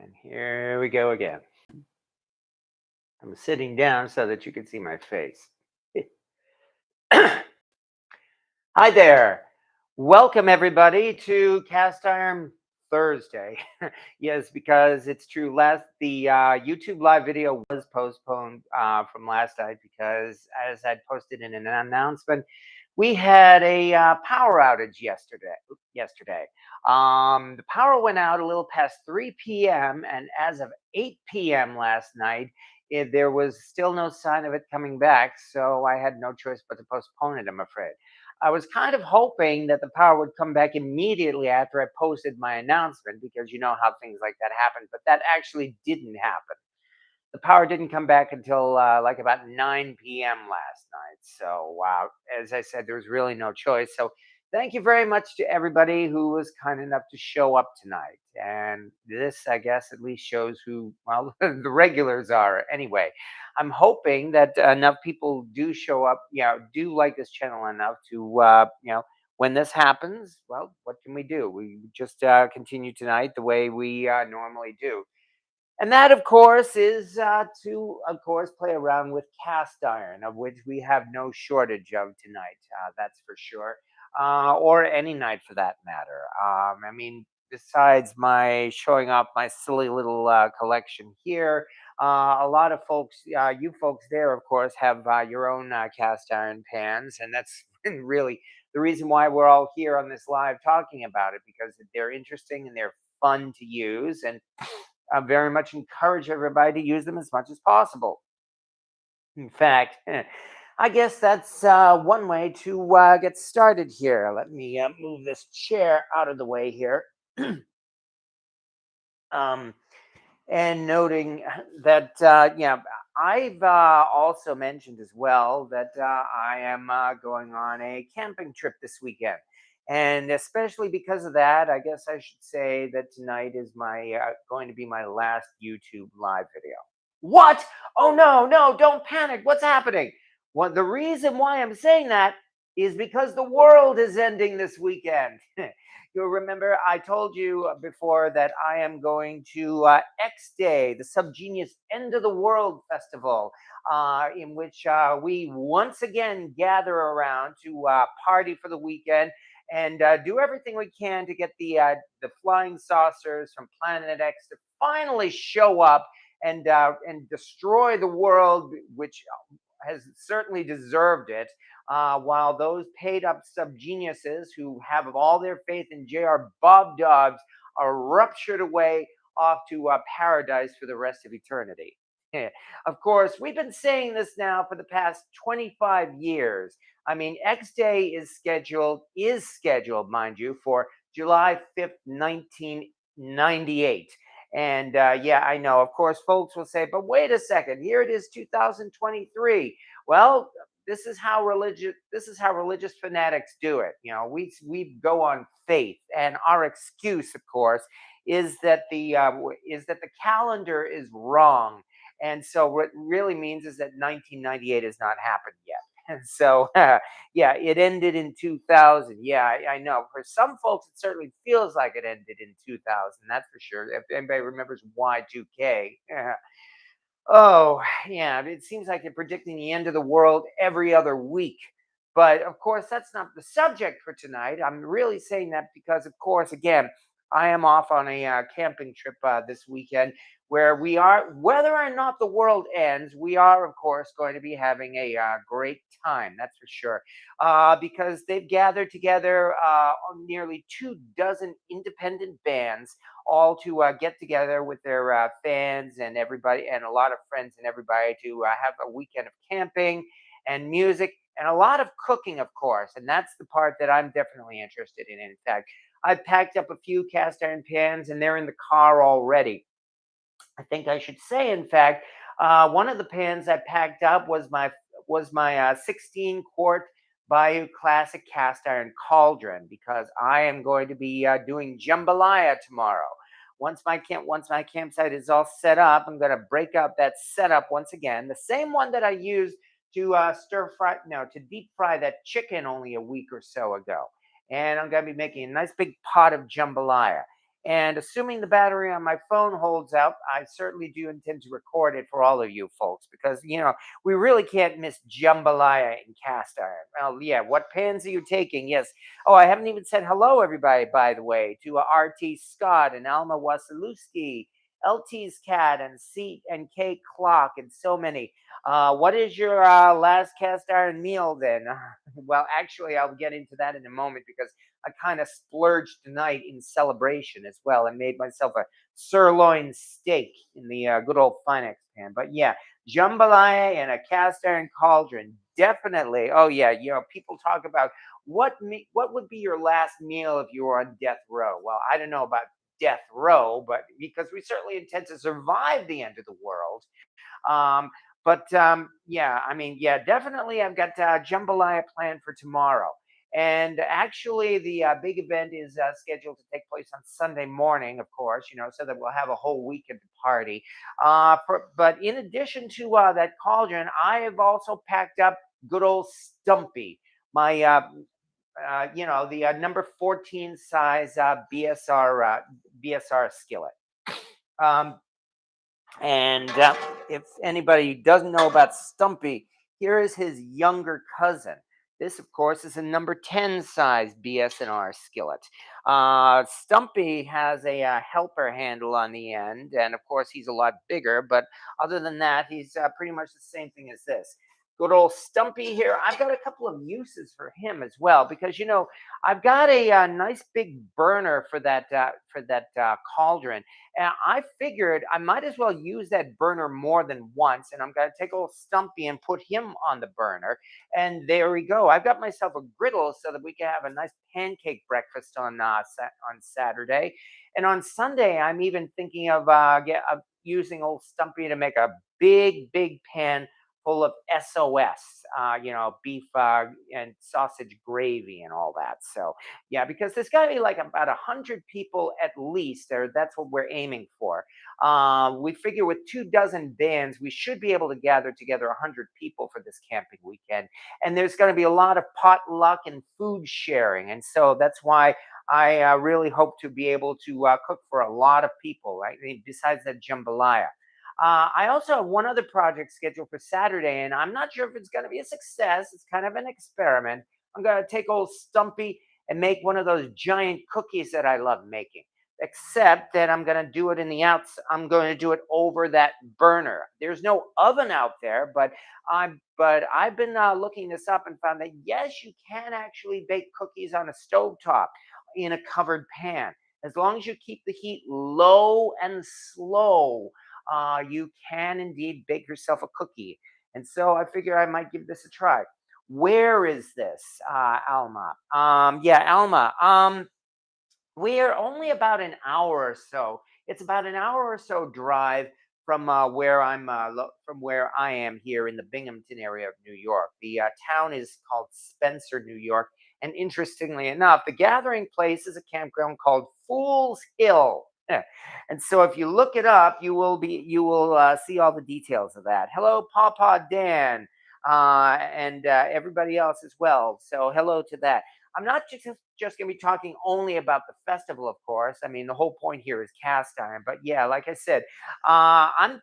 And here we go again. I'm sitting down so that you can see my face. Hi there. Welcome everybody to Cast Iron Thursday. Yes, because it's true. The YouTube live video was postponed from last night because, as I'd posted in an announcement, we had a power outage yesterday. The power went out a little past 3 p.m. and as of 8 p.m. last night, there was still no sign of it coming back. So I had no choice but to postpone it, I'm afraid. I was kind of hoping that the power would come back immediately after I posted my announcement because you know how things like that happen, but that actually didn't happen. The power didn't come back until like about 9 p.m. last night. So, as I said, there was really no choice. So, thank you very much to everybody who was kind enough to show up tonight. And this, I guess, at least shows who, well, the regulars are. Anyway, I'm hoping that enough people do show up, do like this channel enough to, when this happens, well, what can we do? We just continue tonight the way we normally do. And that, of course, is to, of course, play around with cast iron, of which we have no shortage of tonight. That's for sure, or any night for that matter. I mean, besides my showing off my silly little collection here, a lot of folks, you folks there, of course, have your own cast iron pans, and that's really the reason why we're all here on this live talking about it because they're interesting and they're fun to use and I very much encourage everybody to use them as much as possible. In fact, I guess that's one way to get started here. Let me move this chair out of the way here. um, and noting that, I've also mentioned as well that I am going on a camping trip this weekend. And especially because of that, I guess I should say that tonight is my going to be my last YouTube live video. What? Oh no, no, don't panic. What's happening? Well, the reason why I'm saying that is because the world is ending this weekend. You'll remember I told you before that I am going to X Day, the Subgenius End of the World Festival, in which we once again gather around to party for the weekend and do everything we can to get the flying saucers from Planet X to finally show up and destroy the world, which has certainly deserved it. While those paid up subgeniuses who have all their faith in J.R. Bob Dogs are ruptured away off to paradise for the rest of eternity. Of course, we've been saying this now for the past 25 years. I mean, X Day is scheduled, mind you, for July 5th, 1998. And yeah, I know. Of course, folks will say, "But wait a second. Here it is, 2023." Well, this is how religious fanatics do it. We go on faith, and our excuse, of course, is that the calendar is wrong, and so what it really means is that 1998 has not happened yet. And so, yeah, it ended in 2000. Yeah, I know. For some folks, it certainly feels like it ended in 2000. That's for sure. If anybody remembers Y2K. Oh, yeah, it seems like they're predicting the end of the world every other week. But of course, that's not the subject for tonight. I'm really saying that because, of course, again, I am off on a camping trip this weekend where we are, whether or not the world ends, we are, of course, going to be having a great time. That's for sure. Because they've gathered together nearly 2 dozen independent bands all to get together with their fans and everybody and a lot of friends and everybody to have a weekend of camping and music and a lot of cooking, of course. And that's the part that I'm definitely interested in. In fact, I've packed up a few cast iron pans and they're in the car already. I think I should say, in fact, one of the pans I packed up was my 16 quart Bayou Classic cast iron cauldron because I am going to be doing jambalaya tomorrow. Once my campsite is all set up, I'm going to break up that setup once again, the same one that I used to to deep fry that chicken only a week or so ago. And I'm going to be making a nice big pot of jambalaya. And assuming the battery on my phone holds out, I certainly do intend to record it for all of you folks because, we really can't miss jambalaya in cast iron. Well, yeah, what pans are you taking? Yes. Oh, I haven't even said hello, everybody, by the way, to RT Scott and Alma Wasilewski, LT's Cat and C and K Clock, and so many. What is your last cast iron meal then? Well, actually, I'll get into that in a moment because I kind of splurged tonight in celebration as well and made myself a sirloin steak in the good old Finex pan. But yeah, jambalaya and a cast iron cauldron, definitely. Oh yeah, people talk about what would be your last meal if you were on death row. Well, I don't know about death row, but because we certainly intend to survive the end of the world. Um, but yeah, I mean, yeah, definitely. I've got jambalaya planned for tomorrow, and actually, the big event is scheduled to take place on Sunday morning, of course. So that we'll have a whole weekend party. But in addition to that cauldron, I have also packed up good old Stumpy, my the number 14 size BSR skillet. Um, and if anybody doesn't know about Stumpy, here is his younger cousin. This, of course, is a number 10 size BS&R skillet. Stumpy has a helper handle on the end, and of course, he's a lot bigger, but other than that, he's pretty much the same thing as this. Good old Stumpy here. I've got a couple of uses for him as well because I've got a, nice big burner for that cauldron, and I figured I might as well use that burner more than once. And I'm going to take old Stumpy and put him on the burner. And there we go. I've got myself a griddle so that we can have a nice pancake breakfast on Saturday. And on Sunday, I'm even thinking of using old Stumpy to make a big pan full of SOS, beef and sausage gravy and all that. So, yeah, because there's got to be like about 100 people at least, or that's what we're aiming for. We figure with 2 dozen bands, we should be able to gather together 100 people for this camping weekend. And there's going to be a lot of potluck and food sharing. And so that's why I really hope to be able to cook for a lot of people, right? I mean, besides that jambalaya. I also have one other project scheduled for Saturday, and I'm not sure if it's going to be a success. It's kind of an experiment. I'm going to take old Stumpy and make one of those giant cookies that I love making. Except that I'm going to do it in the outs. I'm going to do it over that burner. There's no oven out there, but I've been looking this up and found that yes, you can actually bake cookies on a stovetop in a covered pan as long as you keep the heat low and slow. You can indeed bake yourself a cookie. And so I figure I might give this a try. Where is this, Alma? Yeah, Alma. We're only about an hour or so. It's about an hour or so drive from from where I am here in the Binghamton area of New York. The town is called Spencer, New York, and interestingly enough, the gathering place is a campground called Fool's Hill. And so, if you look it up, you will see all the details of that. Hello, Pawpaw Dan, and everybody else as well. So, hello to that. I'm not just going to be talking only about the festival, of course. I mean, the whole point here is cast iron. But yeah, like I said, I'm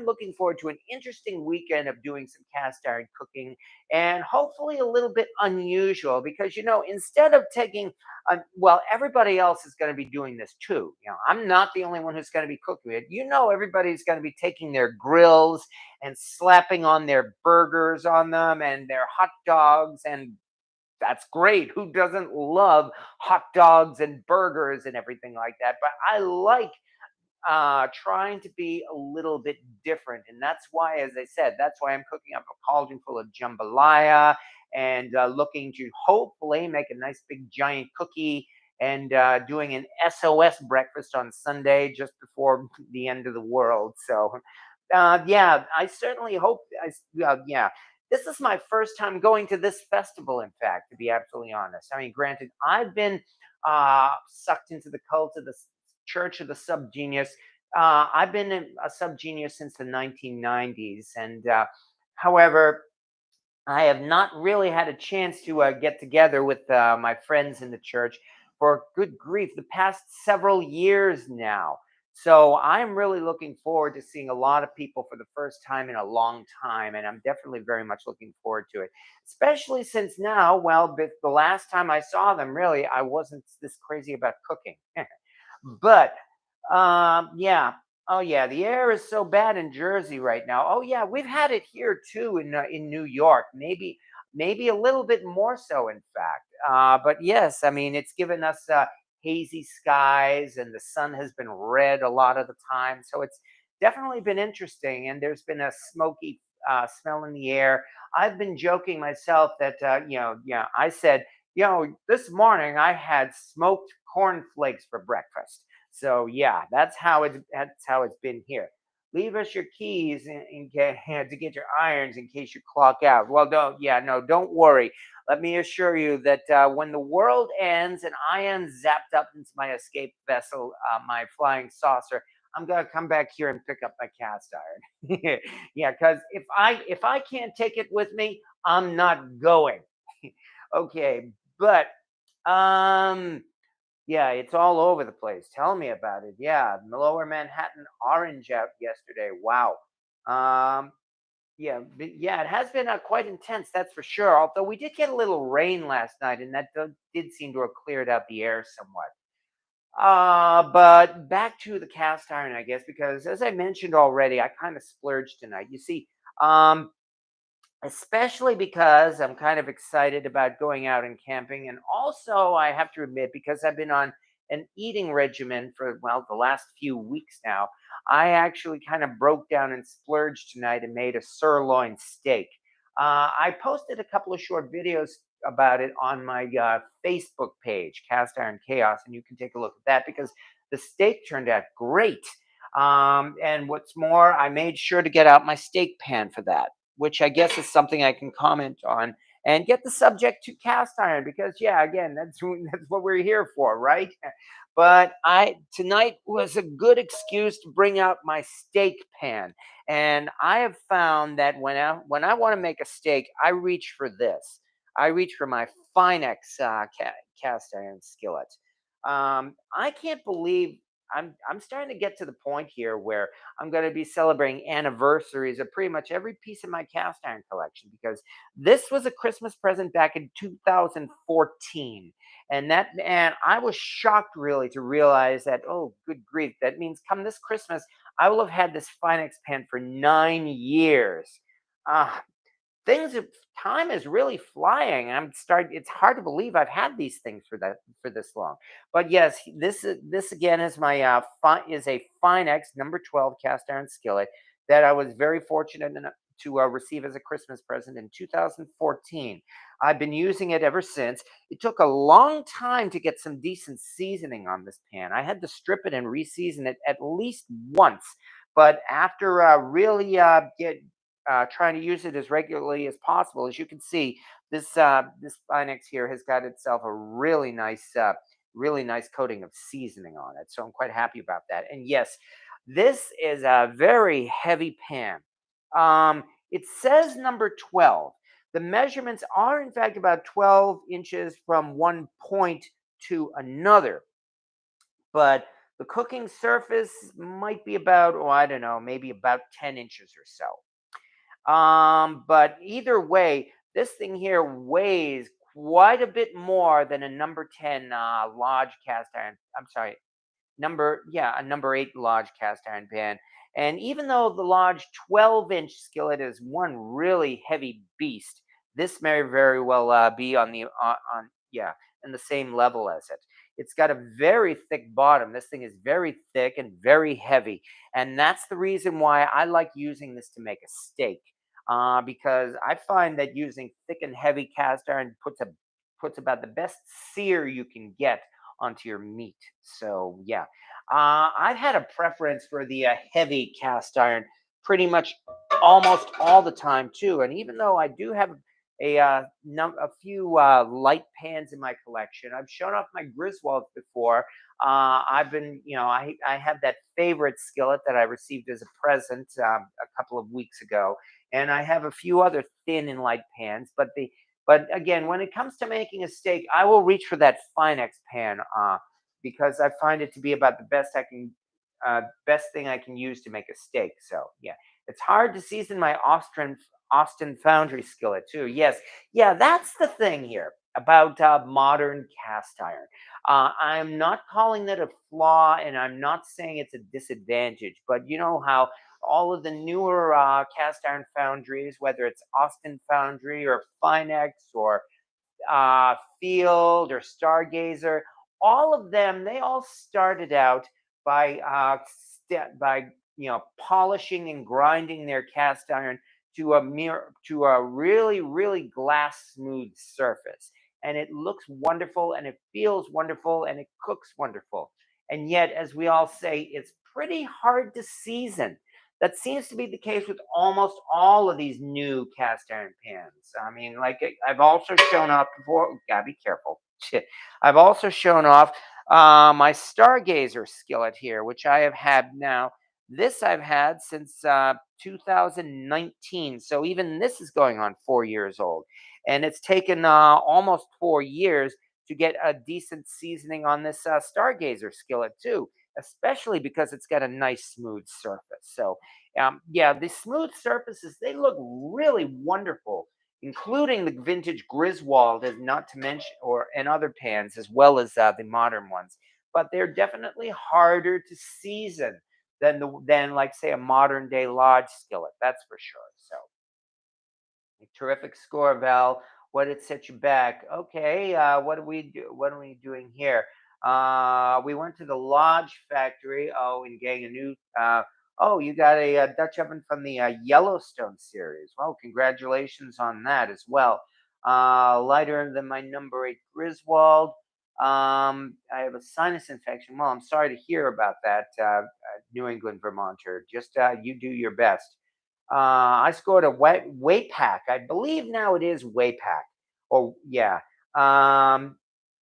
looking forward to an interesting weekend of doing some cast iron cooking, and hopefully a little bit unusual because instead of taking, well, everybody else is going to be doing this too. I'm not the only one who's going to be cooking it. Everybody's going to be taking their grills and slapping on their burgers on them and their hot dogs, and that's great. Who doesn't love hot dogs and burgers and everything like that? But I like trying to be a little bit different. And that's why, as I said, that's why I'm cooking up a cauldron full of jambalaya and looking to hopefully make a nice big giant cookie and doing an SOS breakfast on Sunday just before the end of the world. So, yeah, I certainly hope. Yeah, this is my first time going to this festival. In fact, to be absolutely honest, I mean, granted, I've been sucked into the cult of the Church of the Subgenius. I've been a subgenius since the 1990s, and however, I have not really had a chance to get together with my friends in the church for good grief, the past several years now. So I'm really looking forward to seeing a lot of people for the first time in a long time, and I'm definitely very much looking forward to it. Especially since now, well, the last time I saw them, really, I wasn't this crazy about cooking. But yeah. Oh yeah, the air is so bad in Jersey right now. Oh yeah, we've had it here too in New York. Maybe a little bit more so, in fact. But yes, I mean it's given us hazy skies, and the sun has been red a lot of the time. So it's definitely been interesting, and there's been a smoky smell in the air. I've been joking myself that yeah, I said, this morning I had smoked cornflakes for breakfast. So yeah, that's how it's been here. Leave us your keys to get your irons in case you clock out. Well, don't worry. Let me assure you that when the world ends and I am zapped up into my escape vessel, my flying saucer, I'm gonna come back here and pick up my cast iron. Yeah, because if I can't take it with me, I'm not going. Okay, but um yeah, it's all over the place. Tell me about it. Yeah, Lower Manhattan orange out yesterday. Wow. Um, yeah, yeah, it has been quite intense, that's for sure. Although we did get a little rain last night, and that did seem to have cleared out the air somewhat. But back to the cast iron, I guess, because as I mentioned already, I kind of splurged tonight. You see, um, especially because I'm kind of excited about going out and camping. And also, I have to admit, because I've been on an eating regimen for, well, the last few weeks now, I actually kind of broke down and splurged tonight and made a sirloin steak. I posted a couple of short videos about it on my Facebook page, Cast Iron Chaos, and you can take a look at that because the steak turned out great. And what's more, I made sure to get out my steak pan for that, which I guess is something I can comment on and get the subject to cast iron because yeah, again, that's what we're here for, right? But I tonight was a good excuse to bring out my steak pan, and I have found that when I want to make a steak, I reach for this. I reach for my Finex cast iron skillet. I can't believe I'm starting to get to the point here where I'm going to be celebrating anniversaries of pretty much every piece of my cast iron collection because this was a Christmas present back in 2014. And I was shocked really to realize that, oh, good grief, that means come this Christmas, I will have had this Finex pan for 9 years. Ah, things have time is really flying. It's hard to believe I've had these things for this long. But yes, this again is my is a Finex number 12 cast iron skillet that I was very fortunate enough to receive as a Christmas present in 2014. I've been using it ever since. It took a long time to get some decent seasoning on this pan. I had to strip it and reseason it at least once. But after really trying to use it as regularly as possible. As you can see, this Finex here has got itself a really nice coating of seasoning on it. So I'm quite happy about that. And yes, this is a very heavy pan. It says number 12. The measurements are in fact about 12 inches from one point to another, but the cooking surface might be about, oh, I don't know, maybe about 10 inches or so. But either way, this thing here weighs quite a bit more than a number 10 Lodge cast iron. I'm sorry, a number 8 Lodge cast iron pan. And even though the Lodge 12-inch skillet is one really heavy beast, this may very well be on yeah, in the same level as it. It's got a very thick bottom. This thing is very thick and very heavy, and that's the reason why I like using this to make a steak. Because I find that using thick and heavy cast iron puts about the best sear you can get onto your meat. So yeah, I've had a preference for the heavy cast iron pretty much almost all the time too. And even though I do have a few light pans in my collection, I've shown off my Griswolds before. I've been, I have that favorite skillet that I received as a present a couple of weeks ago, and I have a few other thin and light pans. But But again, when it comes to making a steak, I will reach for that Finex pan because I find it to be about the best thing I can use to make a steak. So yeah, it's hard to season my Austin Foundry skillet too. Yes, yeah, that's the thing here about modern cast iron. I'm not calling that a flaw, and I'm not saying it's a disadvantage. But you know how all of the newer cast iron foundries, whether it's Austin Foundry or Finex or Field or Stargazer, all of them, they all started out by by polishing and grinding their cast iron to a really glass smooth surface, and it looks wonderful and it feels wonderful and it cooks wonderful. And yet, as we all say, it's pretty hard to season. That seems to be the case with almost all of these new cast iron pans. I mean, like I've also shown off before. Gotta be careful. I've also shown off my Stargazer skillet here, which I have had now. This I've had since 2019. So even this is going on 4 years old. And it's taken almost 4 years to get a decent seasoning on this Stargazer skillet, too, especially because it's got a nice smooth surface. So yeah, the smooth surfaces, they look really wonderful, including the vintage Griswold, as not to mention, or and other pans as well as the modern ones. But they're definitely harder to season than like say a modern day lodge skillet. That's for sure. So terrific score, Val. What did set you back? Okay, what do we do? What are we doing here? We went to the Lodge factory. Oh, and getting a new. Oh, you got a, Dutch oven from the Yellowstone series. Well, congratulations on that as well. Lighter than my number 8 Griswold. I have a sinus infection. Well, I'm sorry to hear about that, New England Vermonter. Just you do your best. I scored a weight pack. I believe now it is weight pack. Oh yeah. Um,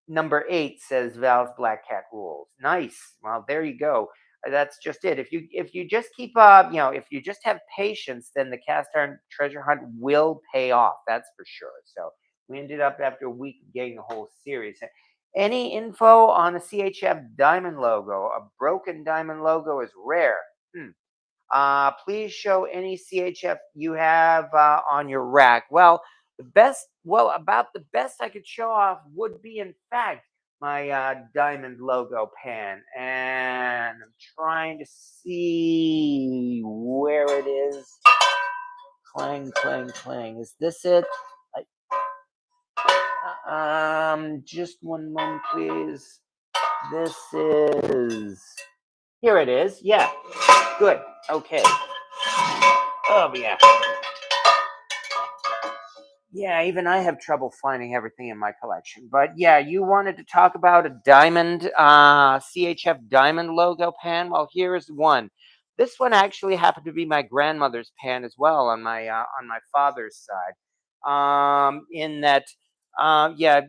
Number 8 says Val's Black Cat rules. Nice. Well, there you go. That's just it. If you just keep if you just have patience, then the cast iron treasure hunt will pay off. That's for sure. So we ended up after a week of getting the whole series. Any info on a CHF diamond logo? A broken diamond logo is rare. Please show any CHF you have on your rack. About the best I could show off would be, in fact, my diamond logo pan. And I'm trying to see where it is. Clang, clang, clang. Is this it? Just one moment, please. This is. Here it is. Yeah. Good. Okay. Oh, yeah. Yeah, even I have trouble finding everything in my collection. But yeah, you wanted to talk about a diamond, CHF diamond logo pan. Well, here is one. This one actually happened to be my grandmother's pan as well on my father's side. In that, yeah,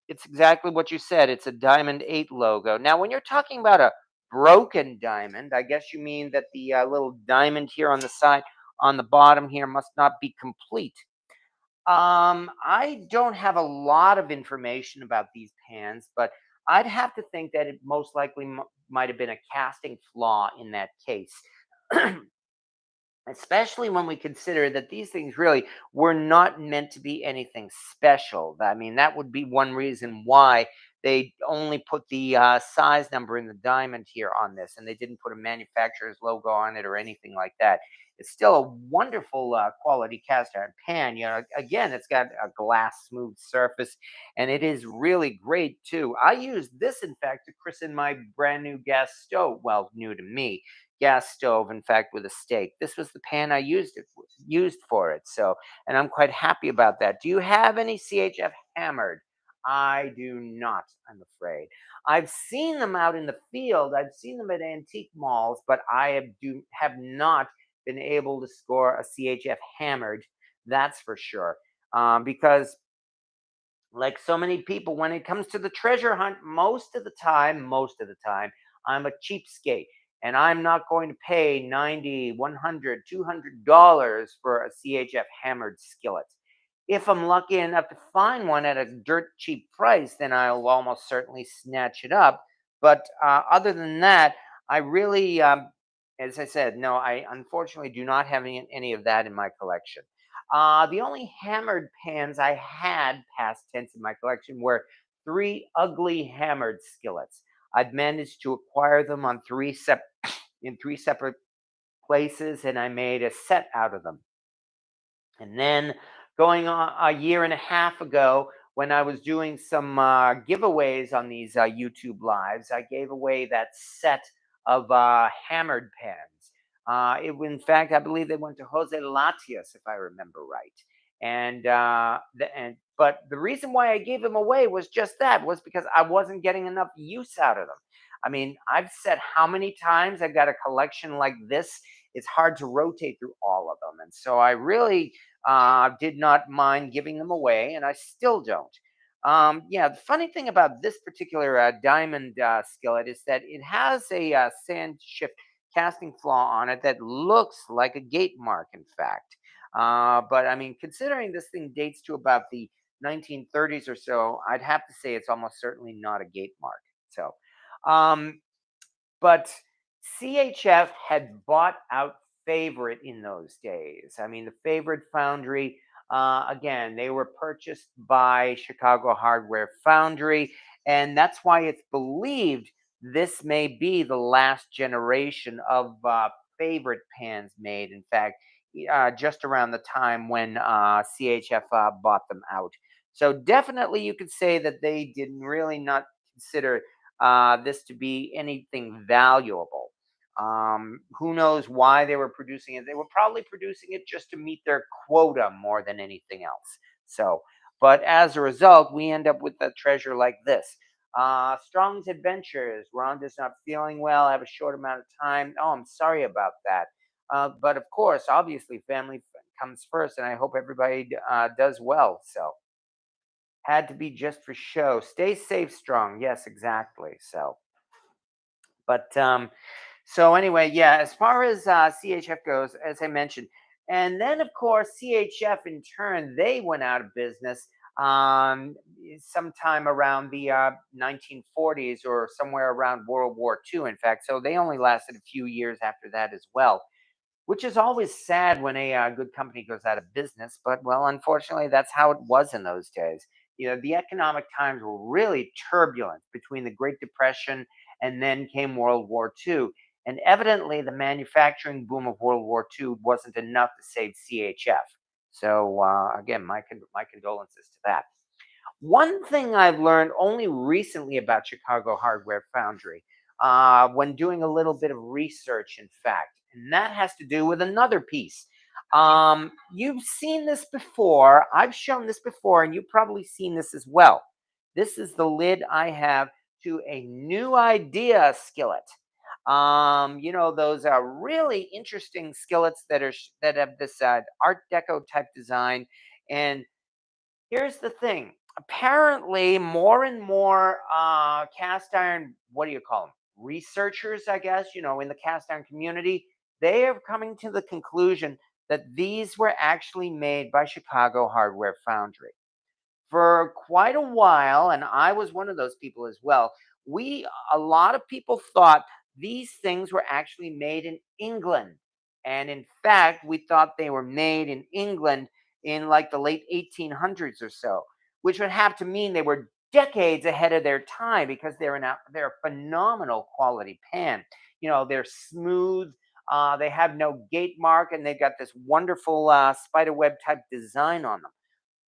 it's exactly what you said. It's a Diamond 8 logo. Now, when you're talking about a broken diamond, I guess you mean that the little diamond here on the side, on the bottom here, must not be complete. I don't have a lot of information about these pans, but I'd have to think that it most likely might have been a casting flaw in that case. Especially when we consider that these things really were not meant to be anything special. I mean, that would be one reason why they only put the size number in the diamond here on this, and they didn't put a manufacturer's logo on it or anything like that. It's still a wonderful quality cast iron pan. You know, again, it's got a glass smooth surface, and it is really great too. I use this, in fact, to christen my brand new gas stove. Well, new to me, gas stove, in fact, with a steak. This was the pan I used for it. So, and I'm quite happy about that. Do you have any CHF hammered? I do not, I'm afraid. I've seen them out in the field. I've seen them at antique malls, but have not been able to score a CHF hammered. That's for sure. Because like so many people, when it comes to the treasure hunt, most of the time, I'm a cheapskate, and I'm not going to pay 90, 100, $200 for a CHF hammered skillet. If I'm lucky enough to find one at a dirt cheap price, then I'll almost certainly snatch it up. But other than that, I really, as I said, no, I unfortunately do not have any of that in my collection. The only hammered pans I had past tense in my collection were three ugly hammered skillets. I'd managed to acquire them on in three separate places, and I made a set out of them. And then going on a year and a half ago, when I was doing some giveaways on these YouTube lives, I gave away that set of hammered pans. In fact, I believe they went to Jose Latias, if I remember right. But the reason why I gave them away was just that was because I wasn't getting enough use out of them. I mean, I've said how many times I've got a collection like this. It's hard to rotate through all of them, and so I really did not mind giving them away, and I still don't. Yeah, the funny thing about this particular diamond skillet is that it has a sand shift casting flaw on it that looks like a gate mark, in fact. But I mean, considering this thing dates to about the 1930s or so, I'd have to say it's almost certainly not a gate mark. So, um, but CHF had bought out Favorite in those days. I mean, the Favorite Foundry, again, they were purchased by Chicago Hardware Foundry, and that's why it's believed this may be the last generation of Favorite pans made. In fact, just around the time when CHF bought them out. So definitely, you could say that they did really not consider this to be anything valuable. Who knows why they were producing it? They were probably producing it just to meet their quota more than anything else. So, but as a result, we end up with a treasure like this. Strong's Adventures. Rhonda's not feeling well. I have a short amount of time. Oh, I'm sorry about that. But of course, obviously, comes first, and I hope everybody does well. So, had to be just for show. Stay safe, Strong. Yes, exactly. But so anyway, yeah, as far as CHF goes, as I mentioned, and then of course CHF in turn they went out of business sometime around the 1940s or somewhere around World War II. In fact, so they only lasted a few years after that as well, which is always sad when a good company goes out of business. But well, unfortunately, that's how it was in those days. You know, the economic times were really turbulent between the Great Depression and then came World War II. And evidently, the manufacturing boom of World War II wasn't enough to save CHF. So again, my condolences to that. One thing I've learned only recently about Chicago Hardware Foundry, when doing a little bit of research, in fact, and that has to do with another piece. You've seen this before. I've shown this before, and you've probably seen this as well. This is the lid I have to a new idea skillet. You know those are really interesting skillets that have this Art Deco type design, and here's the thing. Apparently, more and more cast iron, what do you call them? Researchers, I guess, you know, in the cast iron community, they are coming to the conclusion that these were actually made by Chicago Hardware Foundry for quite a while, and I was one of those people as well. We A lot of people thought these things were actually made in England. And in fact, we thought they were made in England in like the late 1800s or so, which would have to mean they were decades ahead of their time because they're a phenomenal quality pan. You know, they're smooth, they have no gate mark, and they've got this wonderful spider web type design on them.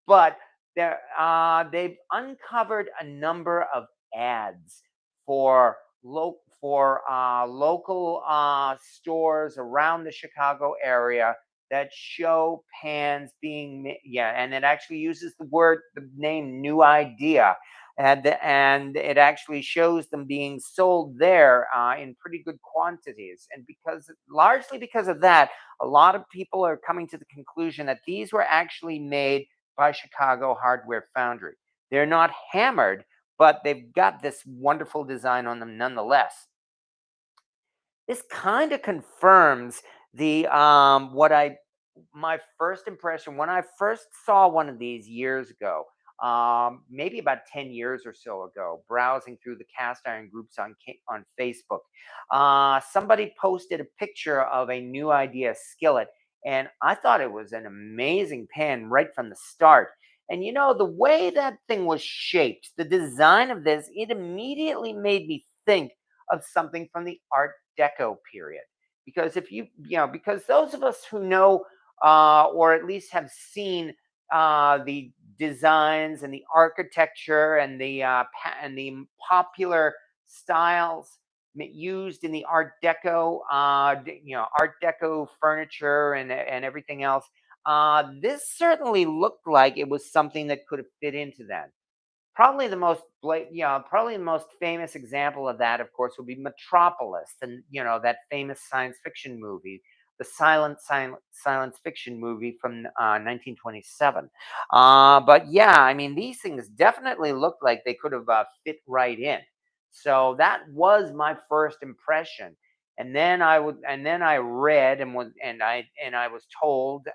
But they've uncovered a number of ads for local stores around the Chicago area that show pans yeah, and it actually uses the name New Idea, and it actually shows them being sold there in pretty good quantities. And largely because of that, a lot of people are coming to the conclusion that these were actually made by Chicago Hardware Foundry. They're not hammered, but they've got this wonderful design on them nonetheless. This kind of confirms the my first impression when I first saw one of these years ago, maybe about 10 years or so ago, browsing through the cast iron groups on Facebook, somebody posted a picture of a new idea skillet, and I thought it was an amazing pan right from the start. And the way that thing was shaped, the design of this, it immediately made me think of something from the Art Deco period. Because if because those of us who know or at least have seen the designs and the architecture and the popular styles used in the Art Deco, Art Deco furniture and everything else. This certainly looked like it was something that could have fit into that. Probably the most famous example of that, of course, would be Metropolis, and that famous science fiction movie, the silent science fiction movie from 1927. But yeah, I mean, these things definitely looked like they could have fit right in. So that was my first impression, and then I read and I was told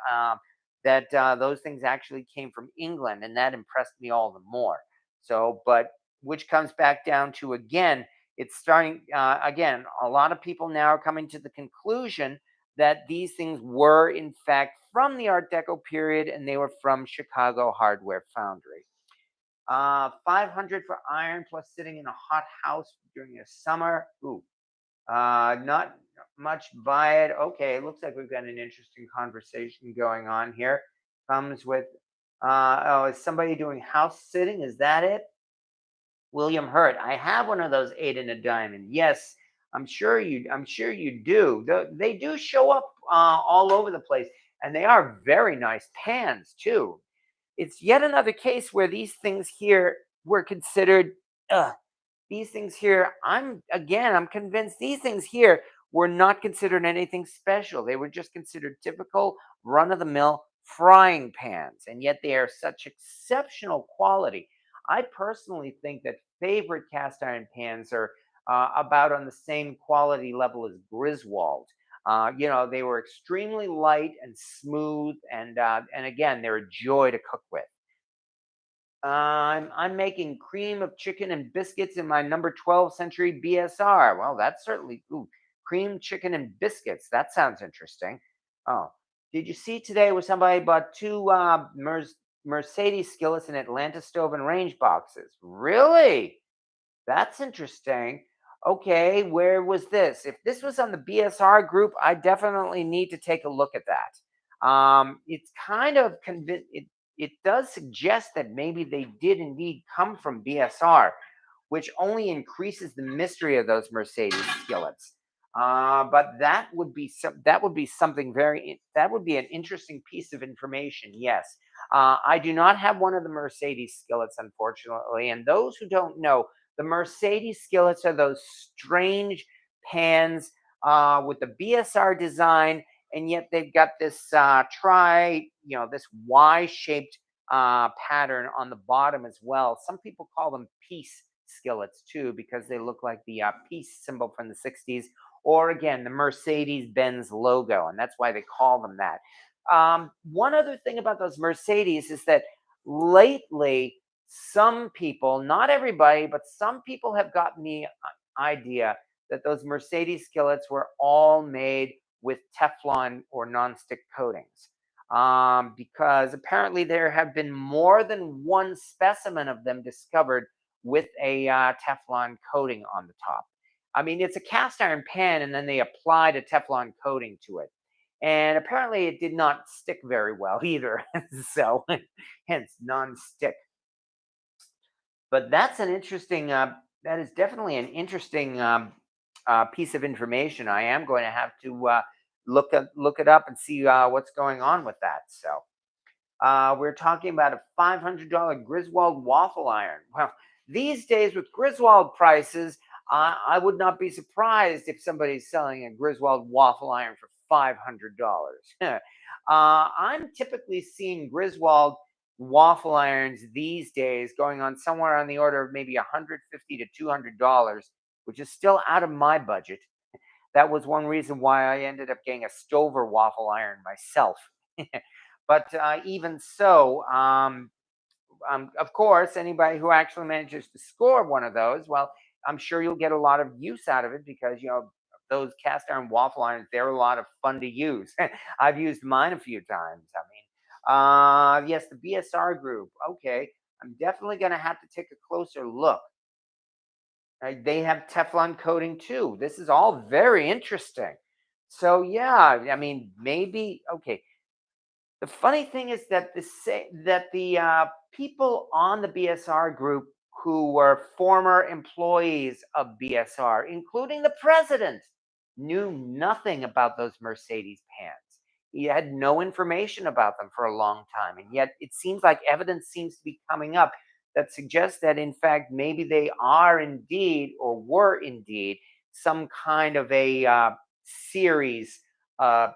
that those things actually came from England, and that impressed me all the more. So, but which comes back down to, again, it's starting again. A lot of people now are coming to the conclusion that these things were in fact from the Art Deco period, and they were from Chicago Hardware Foundry. 500 for iron plus sitting in a hot house during the summer. Ooh, not much by it. Okay, it looks like we've got an interesting conversation going on here. Comes with, oh, is somebody doing house sitting? Is that it? William Hurt. I have one of those eight in a diamond. Yes, I'm sure you do. They do show up all over the place, and they are very nice pans too. It's yet another case where these things here were considered. These things here, I'm convinced these things here were not considered anything special. They were just considered typical run of the mill frying pans, and yet they are such exceptional quality. I personally think that favorite cast iron pans are about on the same quality level as Griswold. They were extremely light and smooth, and again, they're a joy to cook with. I'm making cream of chicken and biscuits in my number 12 century BSR. Well, that's certainly cream chicken and biscuits. That sounds interesting. Oh, did you see today where somebody bought two Mercedes skillets and Atlanta stove and range boxes? Really? That's interesting. Okay, where was this? If this was on the BSR group, I definitely need to take a look at that. It's kind of it does suggest that maybe they did indeed come from BSR, which only increases the mystery of those Mercedes skillets. But that would be something that would be an interesting piece of information. Yes, I do not have one of the Mercedes skillets, unfortunately, and those who don't know, the Mercedes skillets are those strange pans with the BSR design, and yet they've got this this Y-shaped pattern on the bottom as well. Some people call them peace skillets too because they look like the peace symbol from the 60s, or again, the Mercedes Benz logo, and that's why they call them that. One other thing about those Mercedes is that lately, some people, not everybody, but some people have gotten the idea that those Mercedes skillets were all made with Teflon or nonstick coatings. Because apparently there have been more than one specimen of them discovered with a Teflon coating on the top. I mean, it's a cast iron pan, and then they applied a Teflon coating to it. And apparently it did not stick very well either. So, hence non-stick. But that is definitely an interesting piece of information. I am going to have to look it up and see what's going on with that. So we're talking about a $500 Griswold waffle iron. Well, these days with Griswold prices, I would not be surprised if somebody's selling a Griswold waffle iron for $500. I'm typically seeing Griswold waffle irons these days going on somewhere on the order of maybe 150 to $200, which is still out of my budget. That was one reason why I ended up getting a Stover waffle iron myself. But even so, of course, anybody who actually manages to score one of those, well, I'm sure you'll get a lot of use out of it because those cast iron waffle irons, they're a lot of fun to use. I've used mine a few times. Yes, the BSR group. Okay, I'm definitely going to have to take a closer look. They have Teflon coating too. This is all very interesting. So yeah, I mean, maybe okay. The funny thing is that the people on the BSR group who were former employees of BSR, including the president, knew nothing about those Mercedes pans. He had no information about them for a long time, and yet it seems like evidence seems to be coming up that suggests that in fact maybe they are indeed or were indeed some kind of a series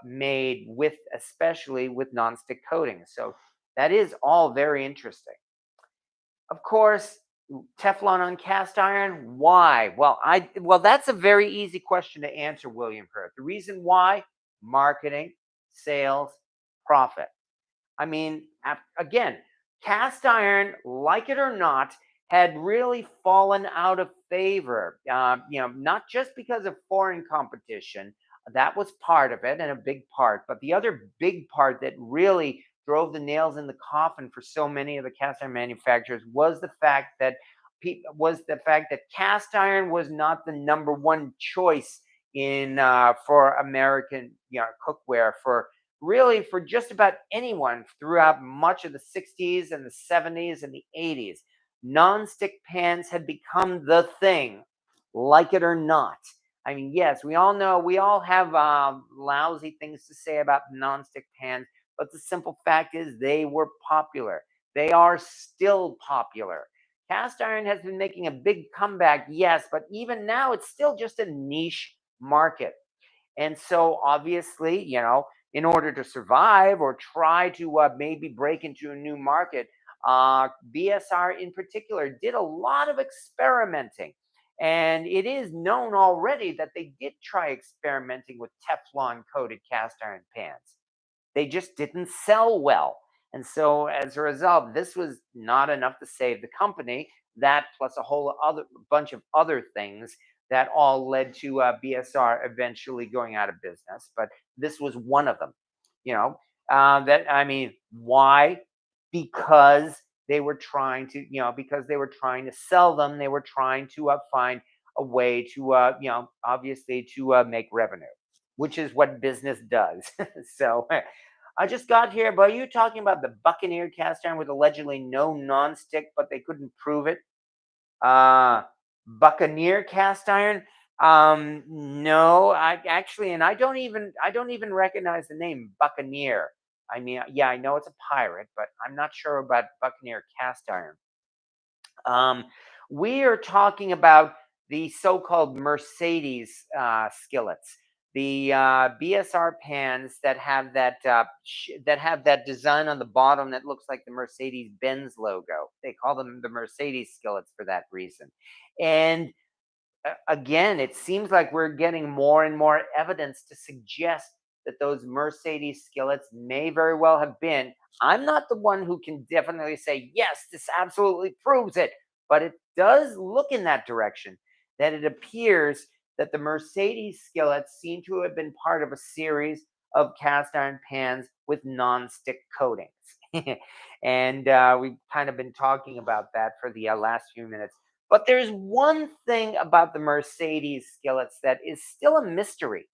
made with, especially with nonstick coatings. So that is all very interesting. Of course, Teflon on cast iron. Why? Well, that's a very easy question to answer, William Hurt. The reason why: marketing, sales, profit. I mean, again, cast iron, like it or not, had really fallen out of favor. Not just because of foreign competition, that was part of it and a big part, but the other big part that really drove the nails in the coffin for so many of the cast iron manufacturers was the fact that cast iron was not the number one choice in for American cookware for just about anyone throughout much of the 60s and the 70s and the 80s. Non-stick pans had become the thing, like it or not. I mean, yes, we all know, we all have lousy things to say about non-stick pans, but the simple fact is they were popular. They are still popular. Cast iron has been making a big comeback, yes, but even now it's still just a niche market. And so, obviously, in order to survive or try to maybe break into a new market, BSR in particular did a lot of experimenting. And it is known already that they did try experimenting with Teflon coated cast iron pans. They just didn't sell well. And so, as a result, this was not enough to save the company. That plus a whole other bunch of other things that all led to BSR eventually going out of business. But this was one of them. That I mean, why? Because they were trying to, because they were trying to sell them. They were trying to find a way to, obviously to make revenue, which is what business does. So I just got here, but are you talking about the Buccaneer cast iron with allegedly no nonstick, but they couldn't prove it? Uh, Buccaneer cast iron? No, I actually, and I don't even recognize the name Buccaneer. I mean, yeah, I know it's a pirate, but I'm not sure about Buccaneer cast iron. Um, we are talking about the so-called Mercedes skillets, the BSR pans that have that design on the bottom that looks like the Mercedes Benz logo. They call them the Mercedes skillets for that reason. And again, it seems like we're getting more and more evidence to suggest that those Mercedes skillets may very well have been. I'm not the one who can definitely say, yes, this absolutely proves it, but it does look in that direction that it appears that the Mercedes skillets seem to have been part of a series of cast iron pans with non-stick coatings. And we've kind of been talking about that for the last few minutes. But there's one thing about the Mercedes skillets that is still a mystery.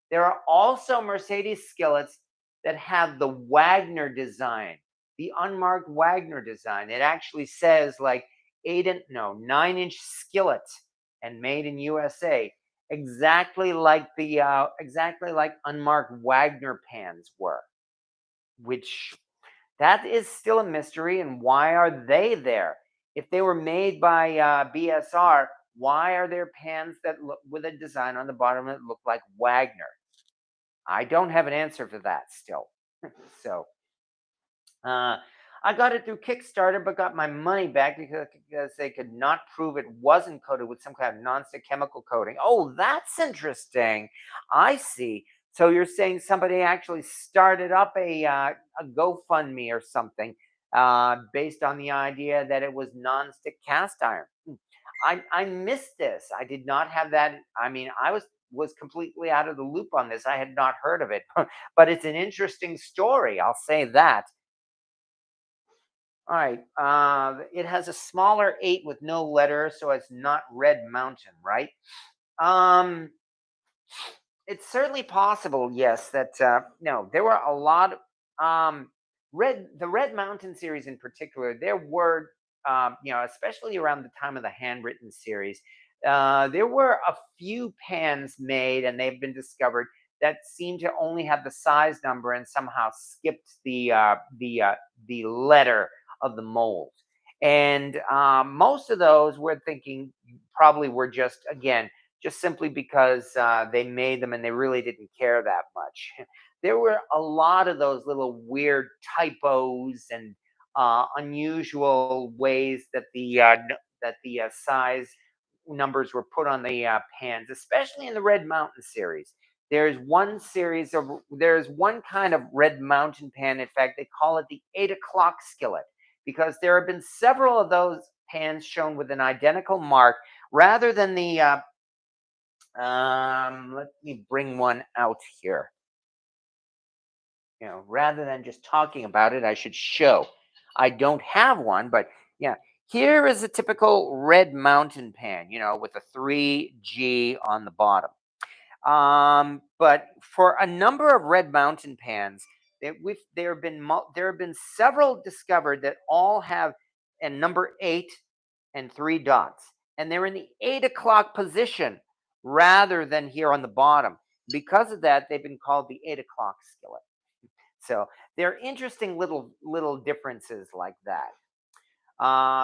There are also Mercedes skillets that have the Wagner design, the unmarked Wagner design. It actually says like 9-inch skillet and made in USA, exactly like unmarked Wagner pans were, which that is still a mystery. And why are they there? If they were made by BSR, why are there pans that look with a design on the bottom that look like Wagner? I don't have an answer for that still. So uh, I got it through Kickstarter, but got my money back because they could not prove it wasn't coated with some kind of nonstick chemical coating. Oh, that's interesting. I see. So you're saying somebody actually started up a GoFundMe or something based on the idea that it was nonstick cast iron. I missed this. I did not have that. I mean, I was completely out of the loop on this. I had not heard of it, but it's an interesting story. I'll say that. All right. It has a smaller eight with no letter, so it's not Red Mountain, right? Um, it's certainly possible, yes, that no, there were a lot of Red Mountain series in particular. There were especially around the time of the handwritten series, there were a few pans made, and they've been discovered that seem to only have the size number and somehow skipped the letter of the mold. And most of those we're thinking probably were just simply because they made them and they really didn't care that much. There were a lot of those little weird typos and unusual ways that the size numbers were put on the pans, especially in the Red Mountain series. There's one kind of Red Mountain pan. In fact, they call it the 8 o'clock skillet because there have been several of those pans shown with an identical mark rather than the let me bring one out here. Rather than just talking about it, I should show. I don't have one, but yeah, here is a typical Red Mountain pan, with a 3G on the bottom. But for a number of Red Mountain pans, there have been several discovered that all have a number 8 and 3 dots, and they're in the 8 o'clock position rather than here on the bottom. Because of that, they've been called the 8 o'clock skillet. So they're interesting little differences like that.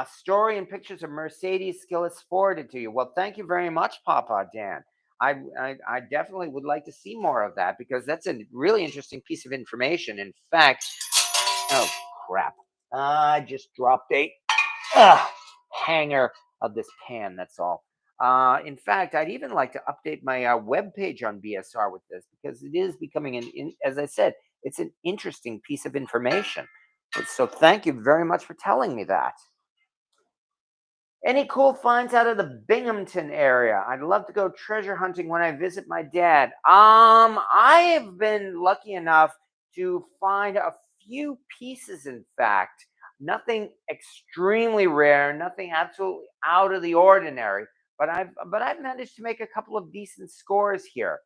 Story and pictures of Mercedes skillets forwarded to you. Well, thank you very much, Papa Dan. I definitely would like to see more of that because that's a really interesting piece of information. In fact, oh crap, I just dropped a uh, hanger of this pan. That's all. In fact, I'd even like to update my web page on BSR with this because it is becoming as I said, it's an interesting piece of information. So thank you very much for telling me that. Any cool finds out of the Binghamton area? I'd love to go treasure hunting when I visit my dad. I have been lucky enough to find a few pieces, in fact. Nothing extremely rare, nothing absolutely out of the ordinary, but I've managed to make a couple of decent scores here.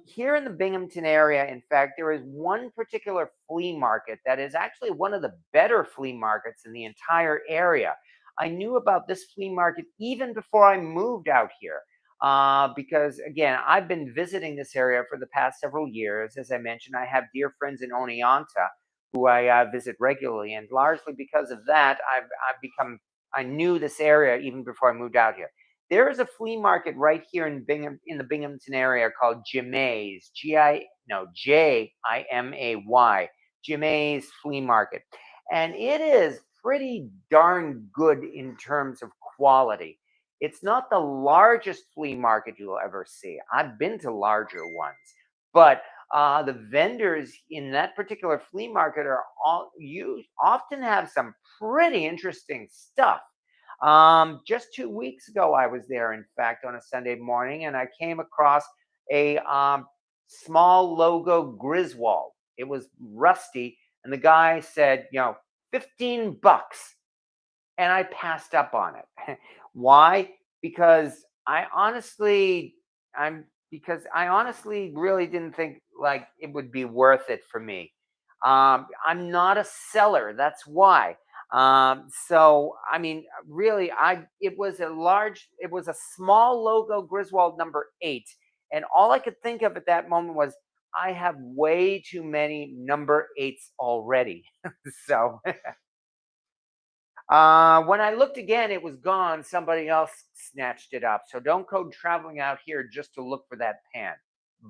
Here in the Binghamton area, in fact, there is one particular flea market that is actually one of the better flea markets in the entire area. I knew about this flea market even before I moved out here. Because again, I've been visiting this area for the past several years. As I mentioned, I have dear friends in Oneonta who I visit regularly, and largely because of that, I knew this area even before I moved out here. There is a flea market right here in the Binghamton area called Jimay's, Jimay, Jimay's Flea Market, and it is pretty darn good in terms of quality. It's not the largest flea market you'll ever see. I've been to larger ones, but the vendors in that particular flea market are all you often have some pretty interesting stuff. Just 2 weeks ago, I was there, in fact, on a Sunday morning, and I came across a small logo Griswold. It was rusty, and the guy said, 15 bucks. And I passed up on it. Why? Because I honestly, I honestly really didn't think like it would be worth it for me. I'm not a seller. That's why. So I mean, really, it was a small logo Griswold number 8, and all I could think of at that moment was, I have way too many number 8s already. So when I looked again, it was gone. Somebody else snatched it up. So don't go traveling out here just to look for that pan.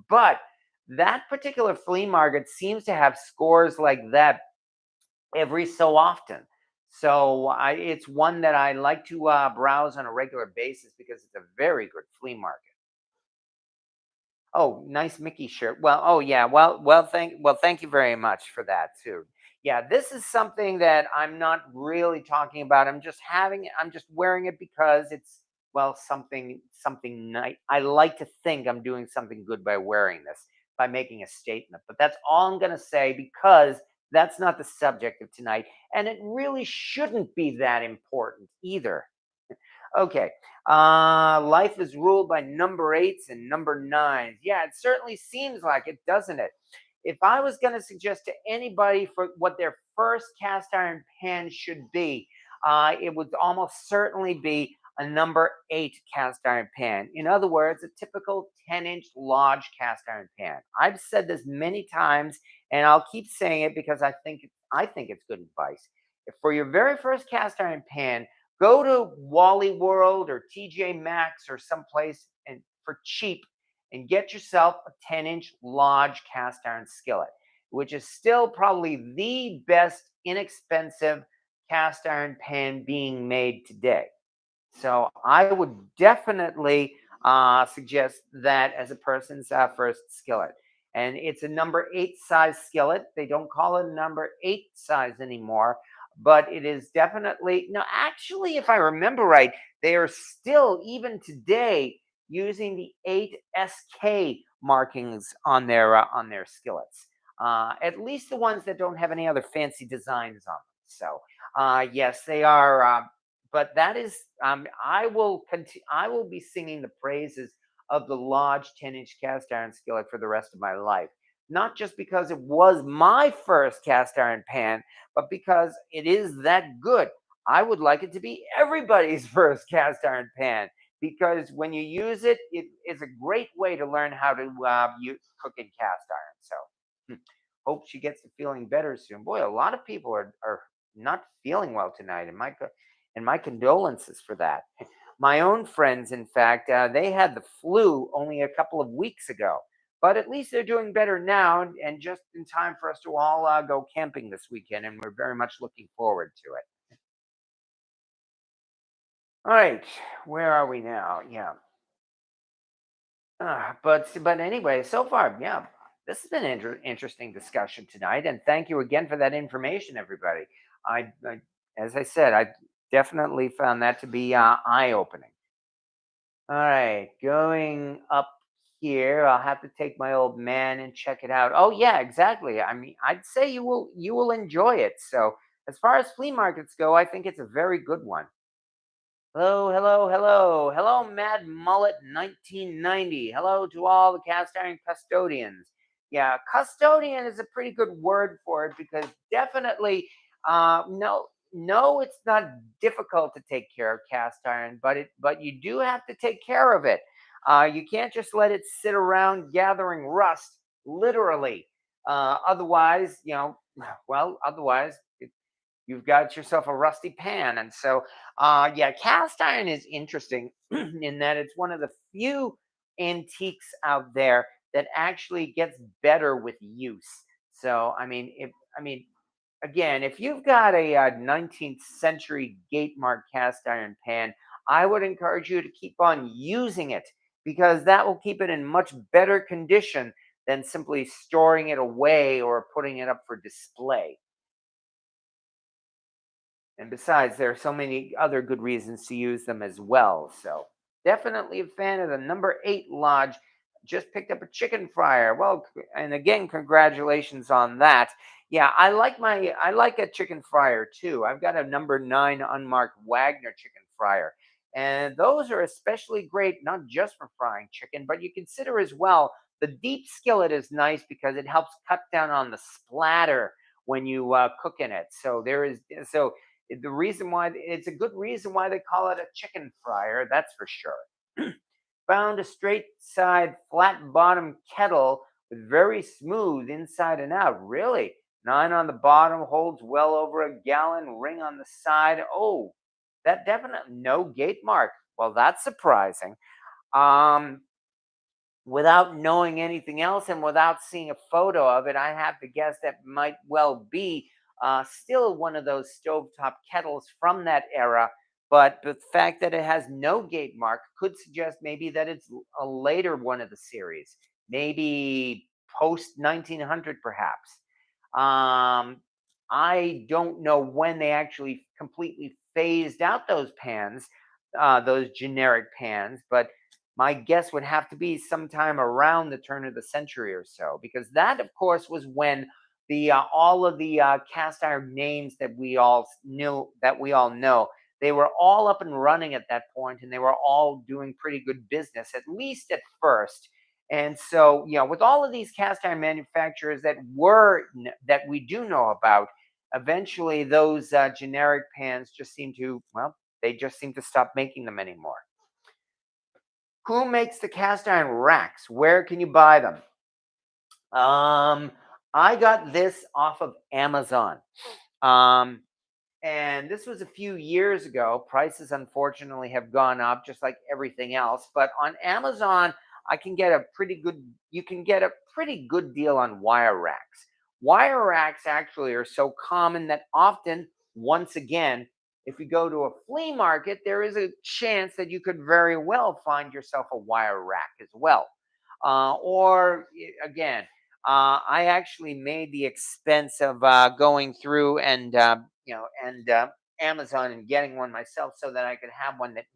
But that particular flea market seems to have scores like that every so often. So it's one that I like to browse on a regular basis because it's a very good flea market. Oh, nice Mickey shirt. Well, oh yeah. Thank you very much for that too. Yeah, this is something that I'm not really talking about. I'm just having it. I'm just wearing it because it's something nice. I like to think I'm doing something good by wearing this, by making a statement. But that's all I'm going to say because that's not the subject of tonight, and it really shouldn't be that important either. Okay. Life is ruled by number eights and number nines. Yeah, it certainly seems like it, doesn't it? If I was going to suggest to anybody for what their first cast iron pan should be, it would almost certainly be a number eight cast iron pan. In other words, a typical 10-inch large cast iron pan. I've said this many times, and I'll keep saying it because I think it's good advice. If for your very first cast iron pan, go to Wally World or TJ Maxx or someplace and for cheap and get yourself a 10-inch large cast iron skillet, which is still probably the best inexpensive cast iron pan being made today. So I would definitely suggest that as a person's first skillet. And it's a number eight size skillet. They don't call it a number eight size anymore, but it is definitely, no, actually, if I remember right, they are still, even today, using the 8SK markings on their skillets. At least the ones that don't have any other fancy designs on them. So, yes, they are. But that is I will be singing the praises of the large 10-inch cast iron skillet for the rest of my life, not just because it was my first cast iron pan, but because it is that good. I would like it to be everybody's first cast iron pan because when you use it, it is a great way to learn how to cook in cast iron. So hope she gets to feeling better soon. Boy, a lot of people are not feeling well tonight, and my condolences for that. My own friends, in fact, they had the flu only a couple of weeks ago, but at least they're doing better now, and just in time for us to all go camping this weekend, and we're very much looking forward to it. All right, where are we now? Yeah, but anyway, so far, yeah, this has been an interesting discussion tonight, and thank you again for that information, everybody. I as I said, I definitely found that to be eye opening. All right, going up here, I'll have to take my old man and check it out. Oh yeah, exactly. I mean, I'd say you will enjoy it. So as far as flea markets go, I think it's a very good one. Hello, hello, hello. Hello, Mad Mullet 1990. Hello to all the cast iron custodians. Yeah, custodian is a pretty good word for it because definitely no, it's not difficult to take care of cast iron, but you do have to take care of it. You can't just let it sit around gathering rust, literally. Otherwise, otherwise you've got yourself a rusty pan. And so, yeah, cast iron is interesting in that it's one of the few antiques out there that actually gets better with use. So, I mean, again, if you've got a 19th century gate mark cast iron pan, I would encourage you to keep on using it because that will keep it in much better condition than simply storing it away or putting it up for display. And besides, there are so many other good reasons to use them as well. So definitely a fan of the number eight lodge. Just picked up a chicken fryer. Well, and again, congratulations on that. Yeah, I like a chicken fryer too. I've got a number nine unmarked Wagner chicken fryer. And those are especially great, not just for frying chicken, but you consider as well the deep skillet is nice because it helps cut down on the splatter when you cook in it. So the reason why it's a good reason why they call it a chicken fryer, that's for sure. Found a straight side, flat bottom kettle with very smooth inside and out. Really? Nine on the bottom, holds well over a gallon, ring on the side. Oh, that definitely no gate mark. Well, that's surprising. Um, Without knowing anything else and without seeing a photo of it, I have to guess that might well be still one of those stovetop kettles from that era. But the fact that it has no gate mark could suggest maybe that it's a later one of the series. maybe post 1900 perhaps. Um, I don't know when they actually completely phased out those pans, those generic pans, but my guess would have to be sometime around the turn of the century or so, because that, of course, was when the all of the cast iron names that we all know, they were all up and running at that point, and they were all doing pretty good business, at least at first. And so, with all of these cast iron manufacturers that we do know about, eventually those generic pans just seem to, well, they just seem to stop making them anymore. Who makes the cast iron racks? Where can you buy them? Um, I got this off of Amazon. Um, and this was a few years ago. Prices unfortunately have gone up just like everything else. But on Amazon, I can get a pretty good you can get a pretty good deal on wire racks. Wire racks actually are so common that often, once again, if you go to a flea market, there is a chance that you could very well find yourself a wire rack as well. Again, I actually made the expense of going through and Amazon and getting one myself so that I could have one that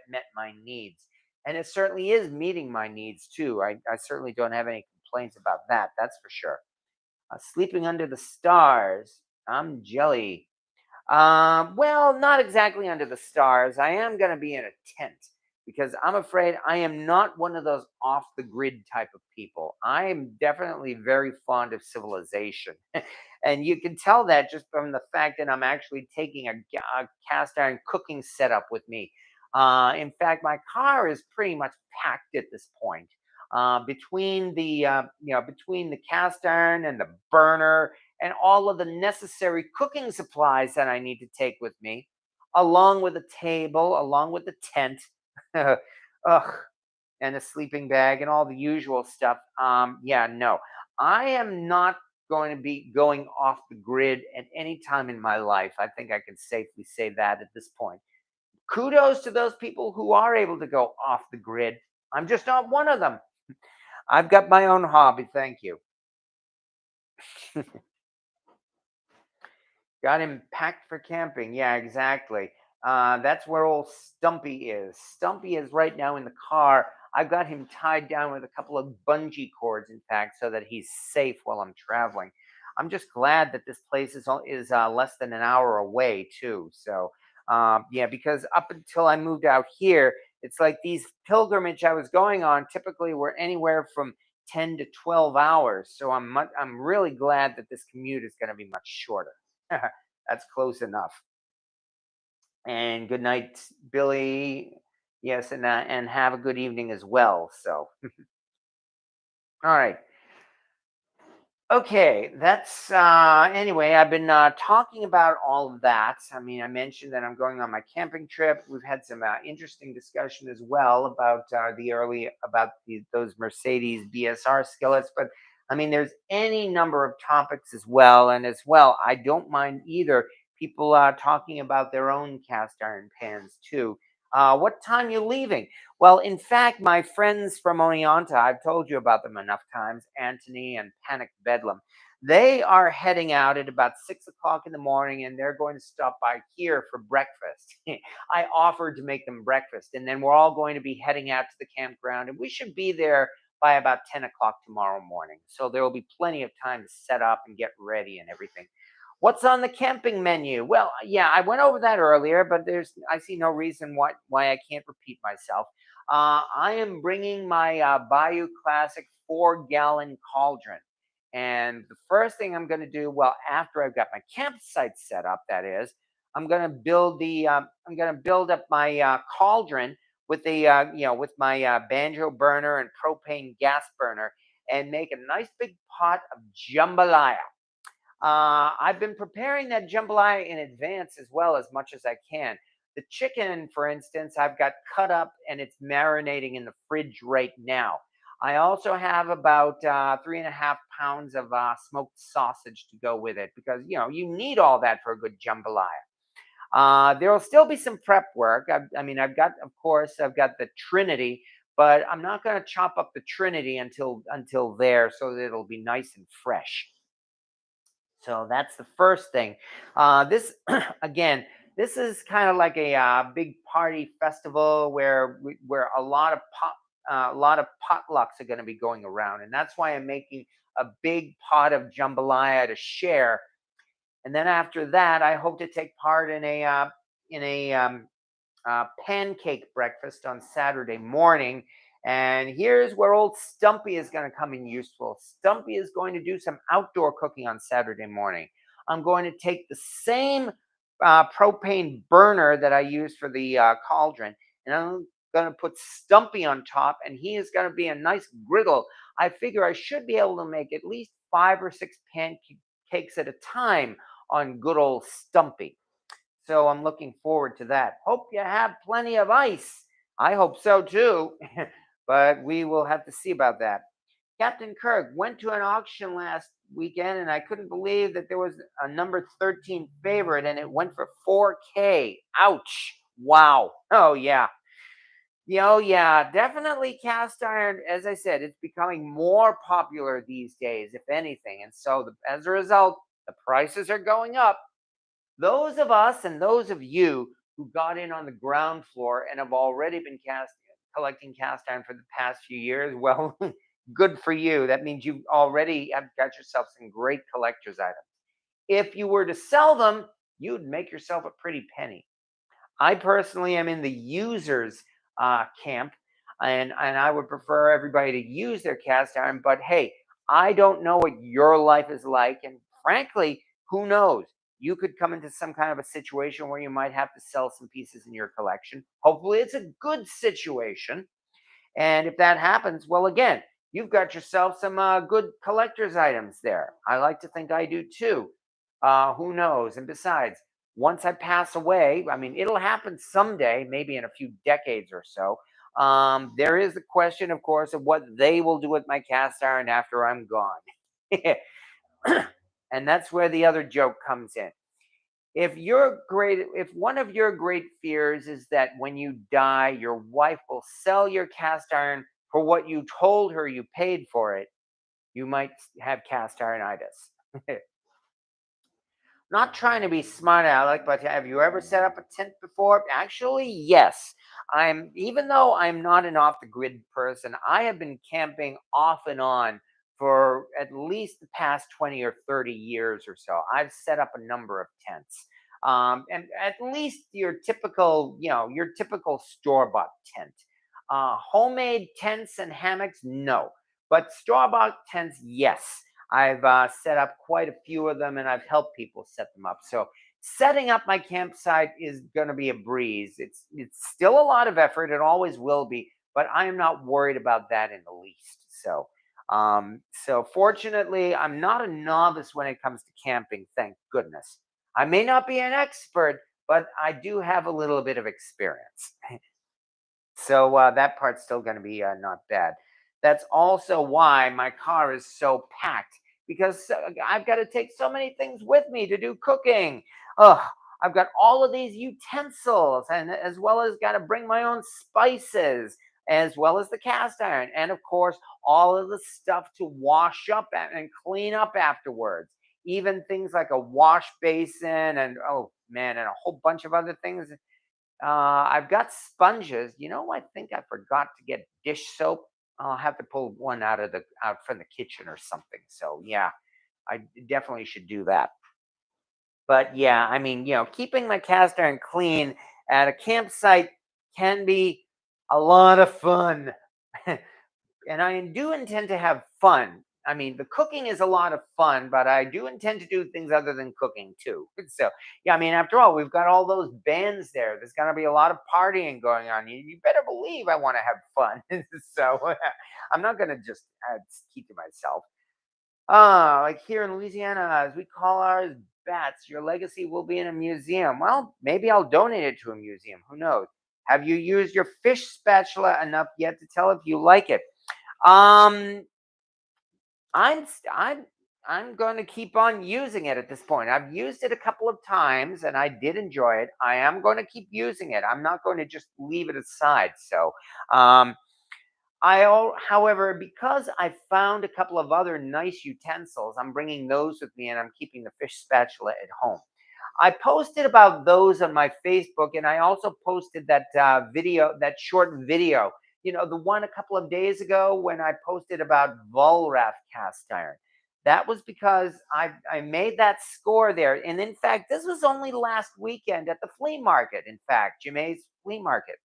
met my needs. And it certainly is meeting my needs too. I certainly don't have any complaints about that. That's for sure. Sleeping under the stars. I'm jelly. Well, not exactly under the stars. I am going to be in a tent because I'm afraid I am not one of those off the grid type of people. I am definitely very fond of civilization. And you can tell that just from the fact that I'm actually taking a cast iron cooking setup with me. In fact, my car is pretty much packed at this point. Between the cast iron and the burner and all of the necessary cooking supplies that I need to take with me, along with a table, along with the tent, ugh, and a sleeping bag, and all the usual stuff. Yeah, no, I am not going to be going off the grid at any time in my life. I think I can safely say that at this point. Kudos to those people who are able to go off the grid. I'm just not one of them. I've got my own hobby. Thank you. Got him packed for camping. Yeah, exactly. That's where old Stumpy is. Stumpy is right now in the car. I've got him tied down with a couple of bungee cords, in fact, so that he's safe while I'm traveling. I'm just glad that this place is less than an hour away too. So, yeah, because up until I moved out here, it's like these pilgrimage I was going on typically were anywhere from 10 to 12 hours. So I'm really glad that this commute is going to be much shorter. That's close enough. And good night, Billy. Yes, and have a good evening as well. So, all right. Okay, that's anyway, I've been talking about all of that. I mean, I mentioned that I'm going on my camping trip. We've had some interesting discussion as well about those Mercedes BSR skillets, but I mean, there's any number of topics as well, and as well, I don't mind either people talking about their own cast iron pans too. What time you leaving? Well, in fact, my friends from Oneonta, I've told you about them enough times, Anthony and Panic Bedlam. They are heading out at about 6 o'clock in the morning and they're going to stop by here for breakfast. I offered to make them breakfast, and then we're all going to be heading out to the campground, and we should be there by about 10 o'clock tomorrow morning. So there will be plenty of time to set up and get ready and everything. What's on the camping menu? Well, yeah, I went over that earlier, but I see no reason why I can't repeat myself. I am bringing my Bayou Classic 4-gallon cauldron. And the first thing I'm going to do, well, after I've got my campsite set up, that is, I'm going to build up my cauldron with with my banjo burner and propane gas burner, and make a nice big pot of jambalaya. I've been preparing that jambalaya in advance as well as much as I can. The chicken, for instance, I've got cut up and it's marinating in the fridge right now. I also have about 3.5 pounds of smoked sausage to go with it because you need all that for a good jambalaya. There will still be some prep work. I mean, I've got the Trinity, but I'm not going to chop up the Trinity until there, so that it'll be nice and fresh. So that's the first thing. This again, this is kind of like a big party festival where a lot of potlucks are going to be going around, and that's why I'm making a big pot of jambalaya to share. And then after that, I hope to take part in a pancake breakfast on Saturday morning. And here's where old Stumpy is going to come in useful. Stumpy is going to do some outdoor cooking on Saturday morning. I'm going to take the same propane burner that I use for the cauldron, and I'm going to put Stumpy on top, and he is going to be a nice griddle. I figure I should be able to make at least 5 or 6 pancakes at a time on good old Stumpy. So I'm looking forward to that. Hope you have plenty of ice. I hope so too, but we will have to see about that. Captain Kirk went to an auction last weekend, and I couldn't believe that there was a number 13 favorite and it went for 4K. Ouch. Wow. Oh, yeah. Oh, yeah. Definitely cast iron. As I said, it's becoming more popular these days, if anything. And so as a result, the prices are going up. Those of us and those of you who got in on the ground floor and have already been collecting cast iron for the past few years, well, good for you. That means you already have got yourself some great collector's items. If you were to sell them, you'd make yourself a pretty penny. I personally am in the users camp, and I would prefer everybody to use their cast iron. But hey, I don't know what your life is like, and frankly, who knows? You could come into some kind of a situation where you might have to sell some pieces in your collection. Hopefully, it's a good situation, and if that happens, well, again, you've got yourself some good collector's items there. I like to think I do too. Who knows? And besides, once I pass away, I mean, it'll happen someday, maybe in a few decades or so. There is the question, of course, of what they will do with my cast iron after I'm gone. And that's where the other joke comes in. If one of your great fears is that when you die your wife will sell your cast iron for what you told her you paid for it, you might have cast ironitis. Not trying to be smart aleck, but have you ever set up a tent before? Actually, yes. Even though I'm not an off the grid person, I have been camping off and on for at least the past 20 or 30 years or so. I've set up a number of tents. And at least your typical store bought tent. Homemade tents and hammocks, no. But store bought tents, yes. I've set up quite a few of them, and I've helped people set them up. So setting up my campsite is going to be a breeze. It's still a lot of effort. It always will be, but I am not worried about that in the least. So fortunately, I'm not a novice when it comes to camping. Thank goodness. I may not be an expert, but I do have a little bit of experience. So that part's still going to be not bad. That's also why my car is so packed because I've got to take so many things with me to do cooking. Oh, I've got all of these utensils, and as well as got to bring my own spices, as well as the cast iron, and of course all of the stuff to wash up and clean up afterwards. Even things like a wash basin, and oh man, and a whole bunch of other things. I've got sponges. I think I forgot to get dish soap. I'll have to pull one out from the kitchen or something. So yeah, I definitely should do that. But yeah, I mean, keeping my cast iron clean at a campsite can be a lot of fun. And I do intend to have fun. I mean, the cooking is a lot of fun, but I do intend to do things other than cooking too. So, yeah, I mean, after all, we've got all those bands there. There's going to be a lot of partying going on. You better believe I want to have fun. So, I'm not going to just keep to myself. Like here in Louisiana, as we call ours bats, your legacy will be in a museum. Well, maybe I'll donate it to a museum. Who knows? Have you used your fish spatula enough yet to tell if you like it? Um, I'm st- I'm going to keep on using it at this point. I've used it a couple of times and I did enjoy it. I am going to keep using it. I'm not going to just leave it aside. So, um, However, because I found a couple of other nice utensils, I'm bringing those with me, and I'm keeping the fish spatula at home. I posted about those on my Facebook, and I also posted that video, that short video. The one a couple of days ago when I posted about Volrath cast iron. That was because I made that score there, and in fact, this was only last weekend at the flea market. In fact, Jimay's flea market.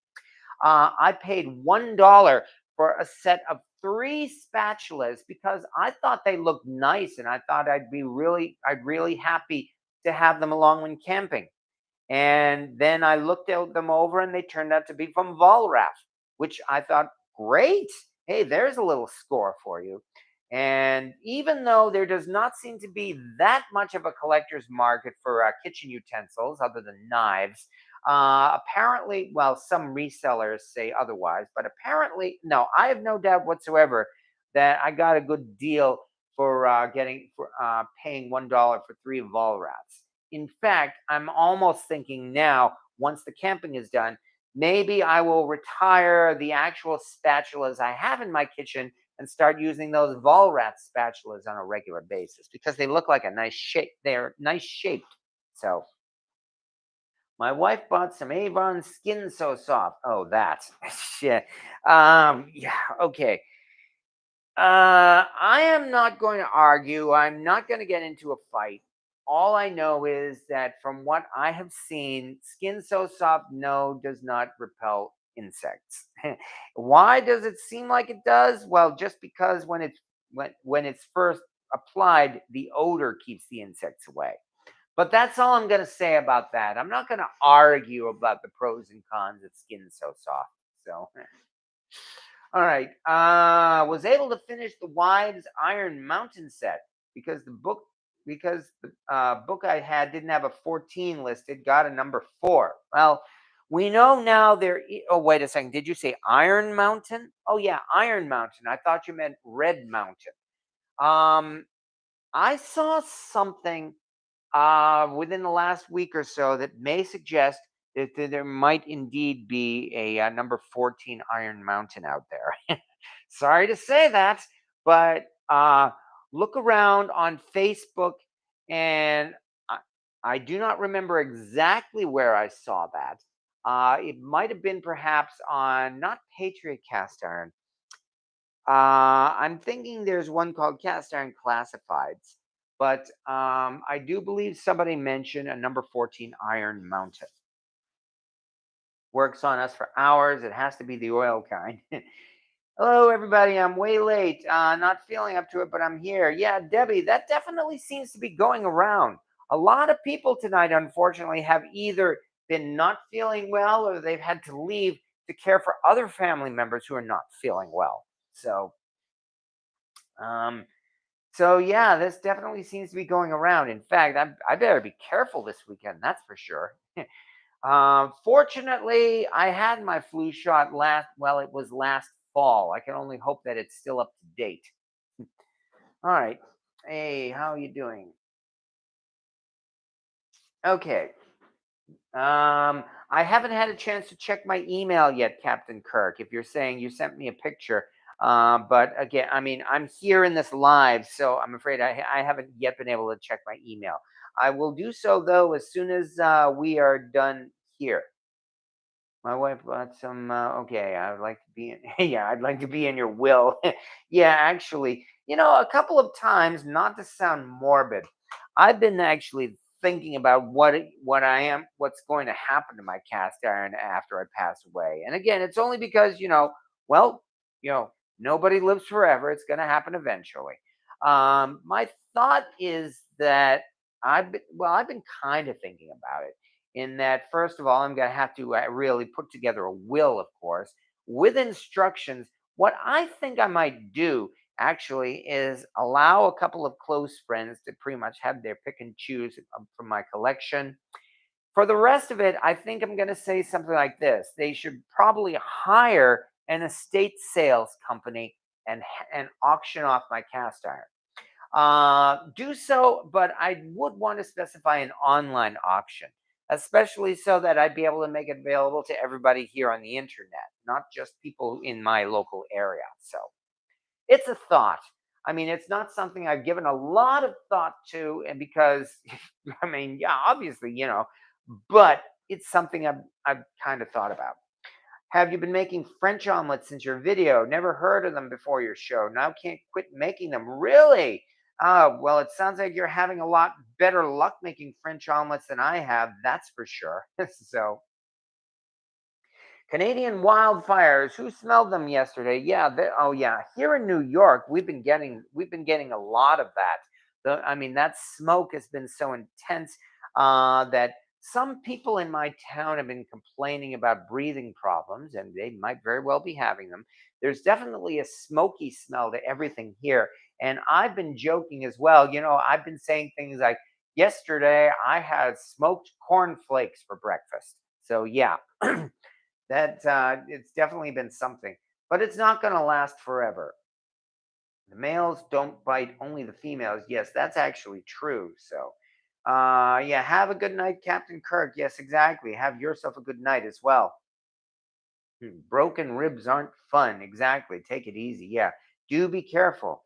I paid $1 for a set of three spatulas because I thought they looked nice, and I thought I'd really happy to have them along when camping. And then I looked at them over, and they turned out to be from Volrath, which I thought, great. Hey, there's a little score for you. And even though there does not seem to be that much of a collector's market for kitchen utensils other than knives, apparently, well, some resellers say otherwise, but apparently, no, I have no doubt whatsoever that I got a good deal for paying $1 for three Volraths. In fact, I'm almost thinking now, once the camping is done, maybe I will retire the actual spatulas I have in my kitchen and start using those Volrath spatulas on a regular basis because they look like a nice shape. They're nice shaped. So my wife bought some Avon Skin So Soft. Oh, that's shit. Yeah, okay. I am not going to argue. I'm not going to get into a fight. All I know is that from what I have seen, Skin So Soft no does not repel insects. Why does it seem like it does? Well, just because when it's first applied, the odor keeps the insects away. But that's all I'm going to say about that. I'm not going to argue about the pros and cons of Skin So Soft. So all right. Was able to finish the Wives Iron Mountain set because the book I had didn't have a 14 listed. Got a number 4. Well, we know now Oh, wait a second. Did you say Iron Mountain? Oh yeah, Iron Mountain. I thought you meant Red Mountain. Um, I saw something within the last week or so that may suggest that there might indeed be a number 14 Iron Mountain out there. Sorry to say that, but look around on Facebook, and I, I do not remember exactly where I saw that. It might have been perhaps on not Patriot Cast Iron. I'm thinking there's one called Cast Iron Classifieds, but I do believe somebody mentioned a number 14 Iron Mountain. Works on us for hours. It has to be the oil kind. Hello, everybody. I'm way late. Not feeling up to it, but I'm here. Yeah, Debbie, that definitely seems to be going around. A lot of people tonight, unfortunately, have either been not feeling well or they've had to leave to care for other family members who are not feeling well. Um, so yeah, this definitely seems to be going around. In fact, I better be careful this weekend. That's for sure. Fortunately, I had my flu shot last. Well, it was last fall. I can only hope that it's still up to date. All right. Hey, how are you doing? Okay. I haven't had a chance to check my email yet, Captain Kirk. If you're saying you sent me a picture, but again, I mean, I'm here in this live, so I'm afraid I haven't yet been able to check my email. I will do so though as soon as we are done here. My wife bought some. Okay, I would like to be in. Yeah, I'd like to be in your will. Yeah, actually, a couple of times, not to sound morbid, I've been actually thinking about what's going to happen to my cast iron after I pass away. And again, it's only because well, you know, nobody lives forever. It's going to happen eventually. My thought is that I've been kind of thinking about it in that first of all I'm going to have to really put together a will, of course, with instructions. What I think I might do actually is allow a couple of close friends to pretty much have their pick and choose from my collection. For the rest of it, I think I'm going to say something like this: they should probably hire an estate sales company and auction off my cast iron. Do so, but I would want to specify an online auction. especially so that I'd be able to make it available to everybody here on the internet, not just people in my local area. So it's a thought. I mean, it's not something I've given a lot of thought to, and because I mean, yeah, obviously, but it's something I've kind of thought about. Have you been making French omelets since your video? Never heard of them before your show. Now can't quit making them. Really? Well, it sounds like you're having a lot better luck making French omelets than I have. That's for sure. So, Canadian wildfires. Who smelled them yesterday? Yeah. Oh, yeah. Here in New York, we've been getting a lot of that. I mean, that smoke has been so intense that some people in my town have been complaining about breathing problems, and they might very well be having them. There's definitely a smoky smell to everything here, and I've been joking as well. I've been saying things like, "Yesterday, I had smoked cornflakes for breakfast." So yeah. That it's definitely been something, but it's not going to last forever. The males don't bite, only the females. Yes, that's actually true. So, yeah, have a good night, Captain Kirk. Yes, exactly. Have yourself a good night as well. Broken ribs aren't fun. Exactly. Take it easy. Yeah, do be careful.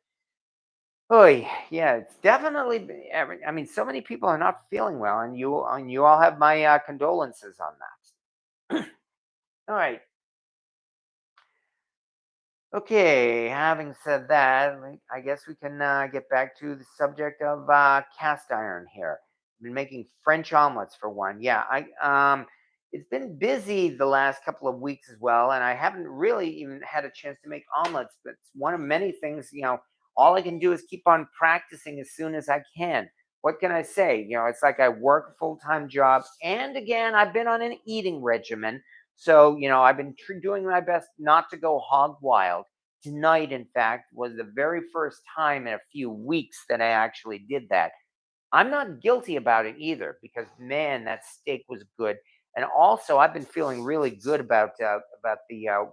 Oh, yeah, it's definitely. I mean, so many people are not feeling well, and you all have my condolences on that. All right. Okay, having said that, I guess we can get back to the subject of cast iron here. Been making French omelets for one. Yeah, it's been busy the last couple of weeks as well, and I haven't really even had a chance to make omelets. But it's one of many things. All I can do is keep on practicing as soon as I can. What can I say? It's like I work a full-time job, and again, I've been on an eating regimen. So, I've been doing my best not to go hog wild. Tonight, in fact, was the very first time in a few weeks that I actually did that. I'm not guilty about it either because man, that steak was good. And also, I've been feeling really good about the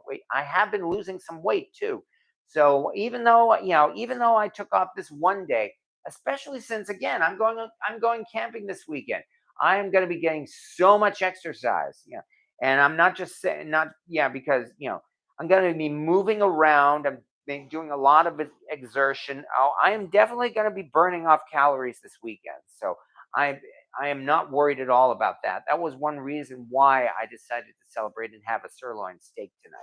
weight. I have been losing some weight too. So even though I took off this one day, especially since again I'm going camping this weekend, I am going to be getting so much exercise. Yeah, and I'm not just saying not yeah because I'm going to be moving around. I'm been doing a lot of exertion. Oh, I am definitely going to be burning off calories this weekend. So I I am not worried at all about that. That was one reason why I decided to celebrate and have a sirloin steak tonight.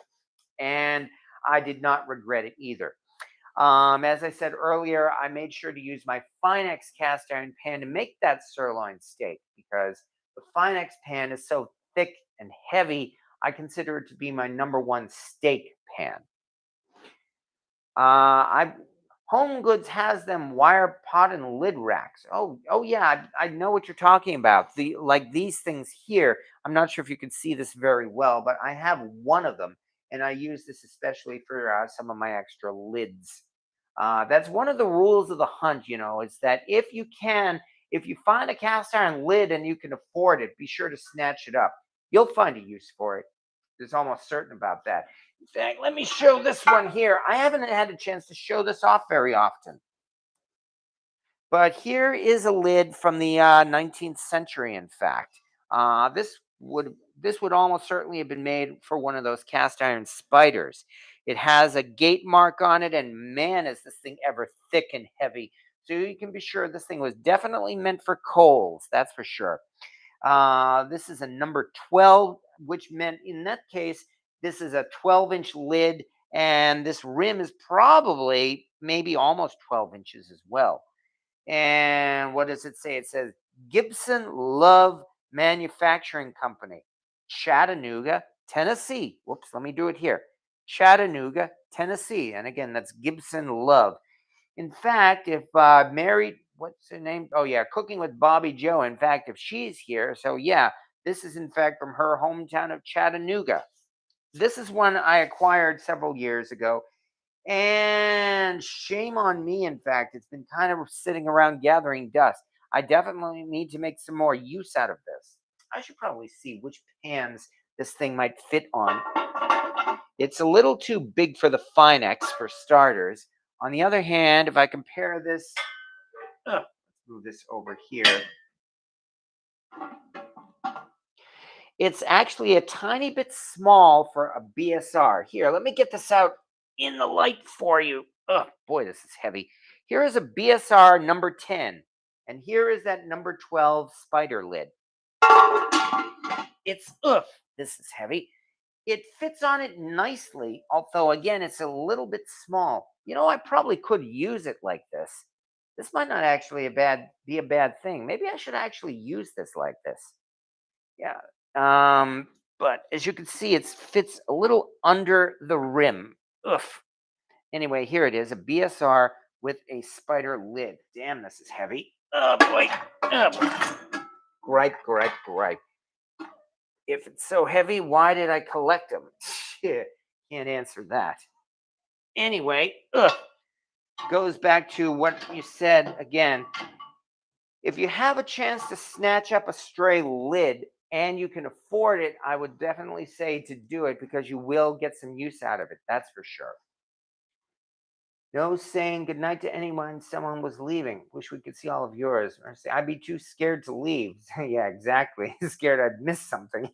And I did not regret it either. As I said earlier, I made sure to use my Finex cast iron pan to make that sirloin steak because the Finex pan is so thick and heavy. I consider it to be my number one steak pan. I Home Goods has them wire pot and lid racks. Oh yeah, I know what you're talking about. These things here. I'm not sure if you can see this very well, but I have one of them, and I use this especially for some of my extra lids. That's one of the rules of the hunt. Is that if you find a cast iron lid and you can afford it, be sure to snatch it up. You'll find a use for it. It's almost certain about that. In fact, let me show this one here. I haven't had a chance to show this off very often. But here is a lid from the 19th century, in fact. This would almost certainly have been made for one of those cast iron spiders. It has a gate mark on it, and man, is this thing ever thick and heavy. So you can be sure this thing was definitely meant for coals, that's for sure. This is a number 12, which meant in that case, this is a 12-inch lid, and this rim is probably maybe almost 12 inches as well. And what does it say? It says Gibson Love Manufacturing Company, Chattanooga, Tennessee. Whoops, let me do it here. Chattanooga, Tennessee. And again, that's Gibson Love. In fact, if what's her name? Oh, yeah, Cooking with Bobby Joe. In fact, if she's here, so yeah, this is in fact from her hometown of Chattanooga. This is one I acquired several years ago. And shame on me, in fact, it's been kind of sitting around gathering dust. I definitely need to make some more use out of this. I should probably see which pans this thing might fit on. It's a little too big for the Finex for starters. On the other hand, if I compare this, let's move this over here. It's actually a tiny bit small for a BSR. Here, let me get this out in the light for you. Oh, boy, this is heavy. Here is a BSR number 10, and here is that number 12 spider lid. It's, this is heavy. It fits on it nicely, although again, it's a little bit small. I probably could use it like this. This might not actually be a bad thing. Maybe I should actually use this like this. Yeah. But as you can see, it fits a little under the rim. Ugh. Anyway, here it is, a BSR with a spider lid. Damn, this is heavy. Oh boy. Gripe, gripe, gripe. If it's so heavy, why did I collect them? Shit, can't answer that. Anyway, goes back to what you said again. If you have a chance to snatch up a stray lid and you can afford it, I would definitely say to do it because you will get some use out of it. That's for sure. No saying goodnight to anyone. Someone was leaving. Wish we could see all of yours. Or say, I'd be too scared to leave. Yeah, exactly. Scared I'd miss something.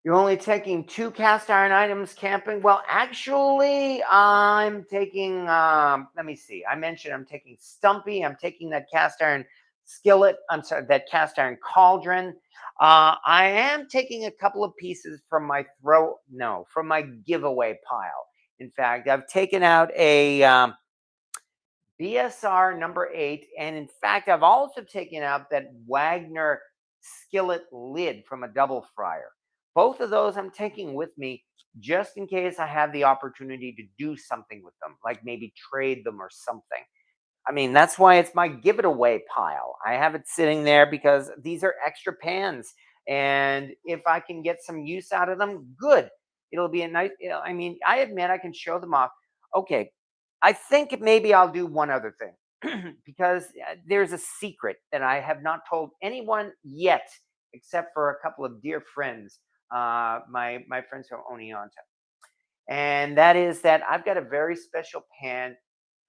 You're only taking 2 cast iron items camping? Well, actually, I'm taking, let me see. I mentioned I'm taking Stumpy. I'm taking that cast iron skillet. I'm sorry, that cast iron cauldron. I am taking a couple of pieces from my from my giveaway pile. In fact, I've taken out a BSR number 8. And in fact, I've also taken out that Wagner skillet lid from a double fryer. Both of those I'm taking with me just in case I have the opportunity to do something with them, like maybe trade them or something. I mean, that's why it's my give it away pile. I have it sitting there because these are extra pans. And if I can get some use out of them, good. It'll be a nice, I mean, I admit I can show them off. Okay, I think maybe I'll do one other thing because there's a secret that I have not told anyone yet, except for a couple of dear friends, my friends from Oneonta. And that is that I've got a very special pan.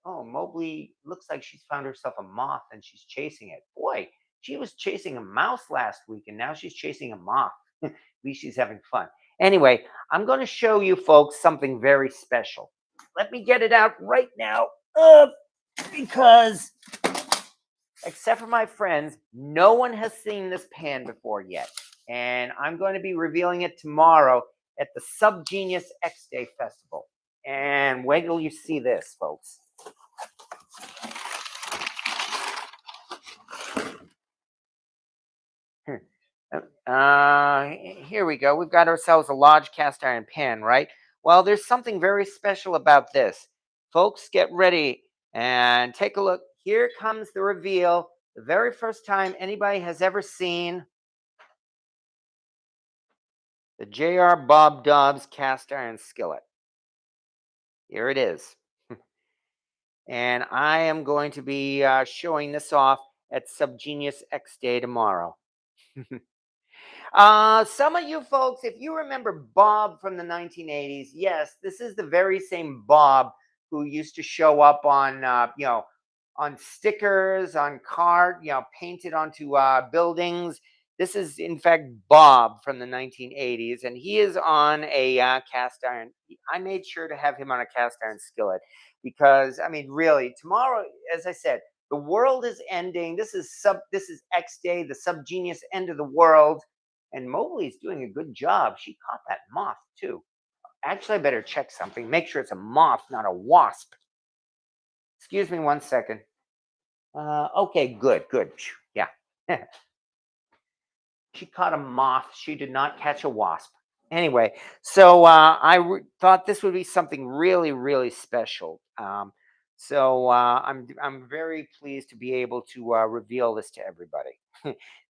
Oh, Mobley looks like she's found herself a moth and she's chasing it. Boy, she was chasing a mouse last week and now she's chasing a moth. At least she's having fun. Anyway, I'm going to show you folks something very special. Let me get it out right now because, except for my friends, no one has seen this pan before yet. And I'm going to be revealing it tomorrow at the Subgenius X Day Festival. And wait till you see this, folks. Here we go. We've got ourselves a large cast iron pan, right? Well, there's something very special about this. Folks, get ready and take a look. Here comes the reveal. The very first time anybody has ever seen the J.R. Bob Dobbs cast iron skillet. Here it is. And I am going to be showing this off at Subgenius X Day tomorrow. Some of you folks, if you remember Bob from the 1980s, yes, this is the very same Bob who used to show up on, on stickers, on card, painted onto buildings. This is, in fact, Bob from the 1980s, and he is on a cast iron. I made sure to have him on a cast iron skillet because, I mean, really, tomorrow, as I said, the world is ending. This is X Day, the Subgenius end of the world. And Mobley's doing a good job. She caught that moth too. Actually, I better check something. Make sure it's a moth, not a wasp. Excuse me 1 second. Okay, good, good. Yeah. She caught a moth. She did not catch a wasp. Anyway, so I thought this would be something really, really special. So I'm very pleased to be able to reveal this to everybody.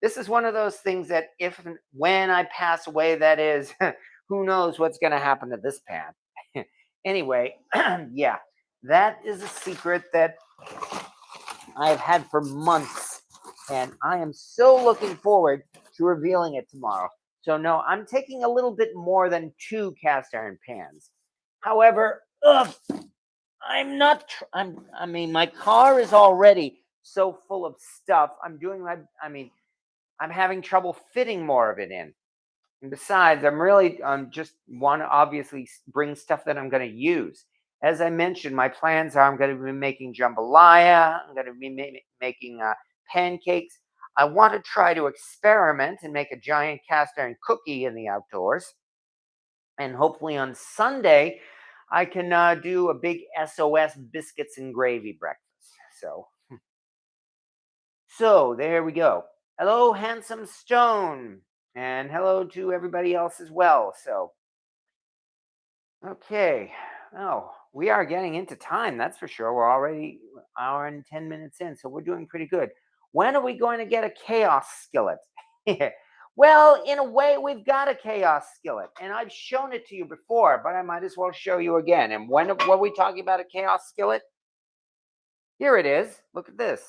This is one of those things that if and when I pass away, that is, who knows what's going to happen to this pan. Anyway, yeah, that is a secret that I've had for months, and I am so looking forward to revealing it tomorrow. So no, I'm taking a little bit more than 2 cast iron pans. However, I'm not. I mean, my car is already so full of stuff. I'm doing my. I mean, I'm having trouble fitting more of it in. And besides, I'm really just want to obviously bring stuff that I'm going to use. As I mentioned, my plans are I'm going to be making jambalaya. I'm going to be making pancakes. I want to try to experiment and make a giant cast iron cookie in the outdoors. And hopefully on Sunday, I can do a big SOS biscuits and gravy breakfast. So there we go. Hello, handsome Stone, and hello to everybody else as well. So okay. Oh, we are getting into time, that's for sure. We're already an hour and 10 minutes in, so we're doing pretty good. When are we going to get a chaos skillet? Well, in a way, we've got a chaos skillet, and I've shown it to you before, but I might as well show you again. And when were we talking about a chaos skillet? Here it is. Look at this.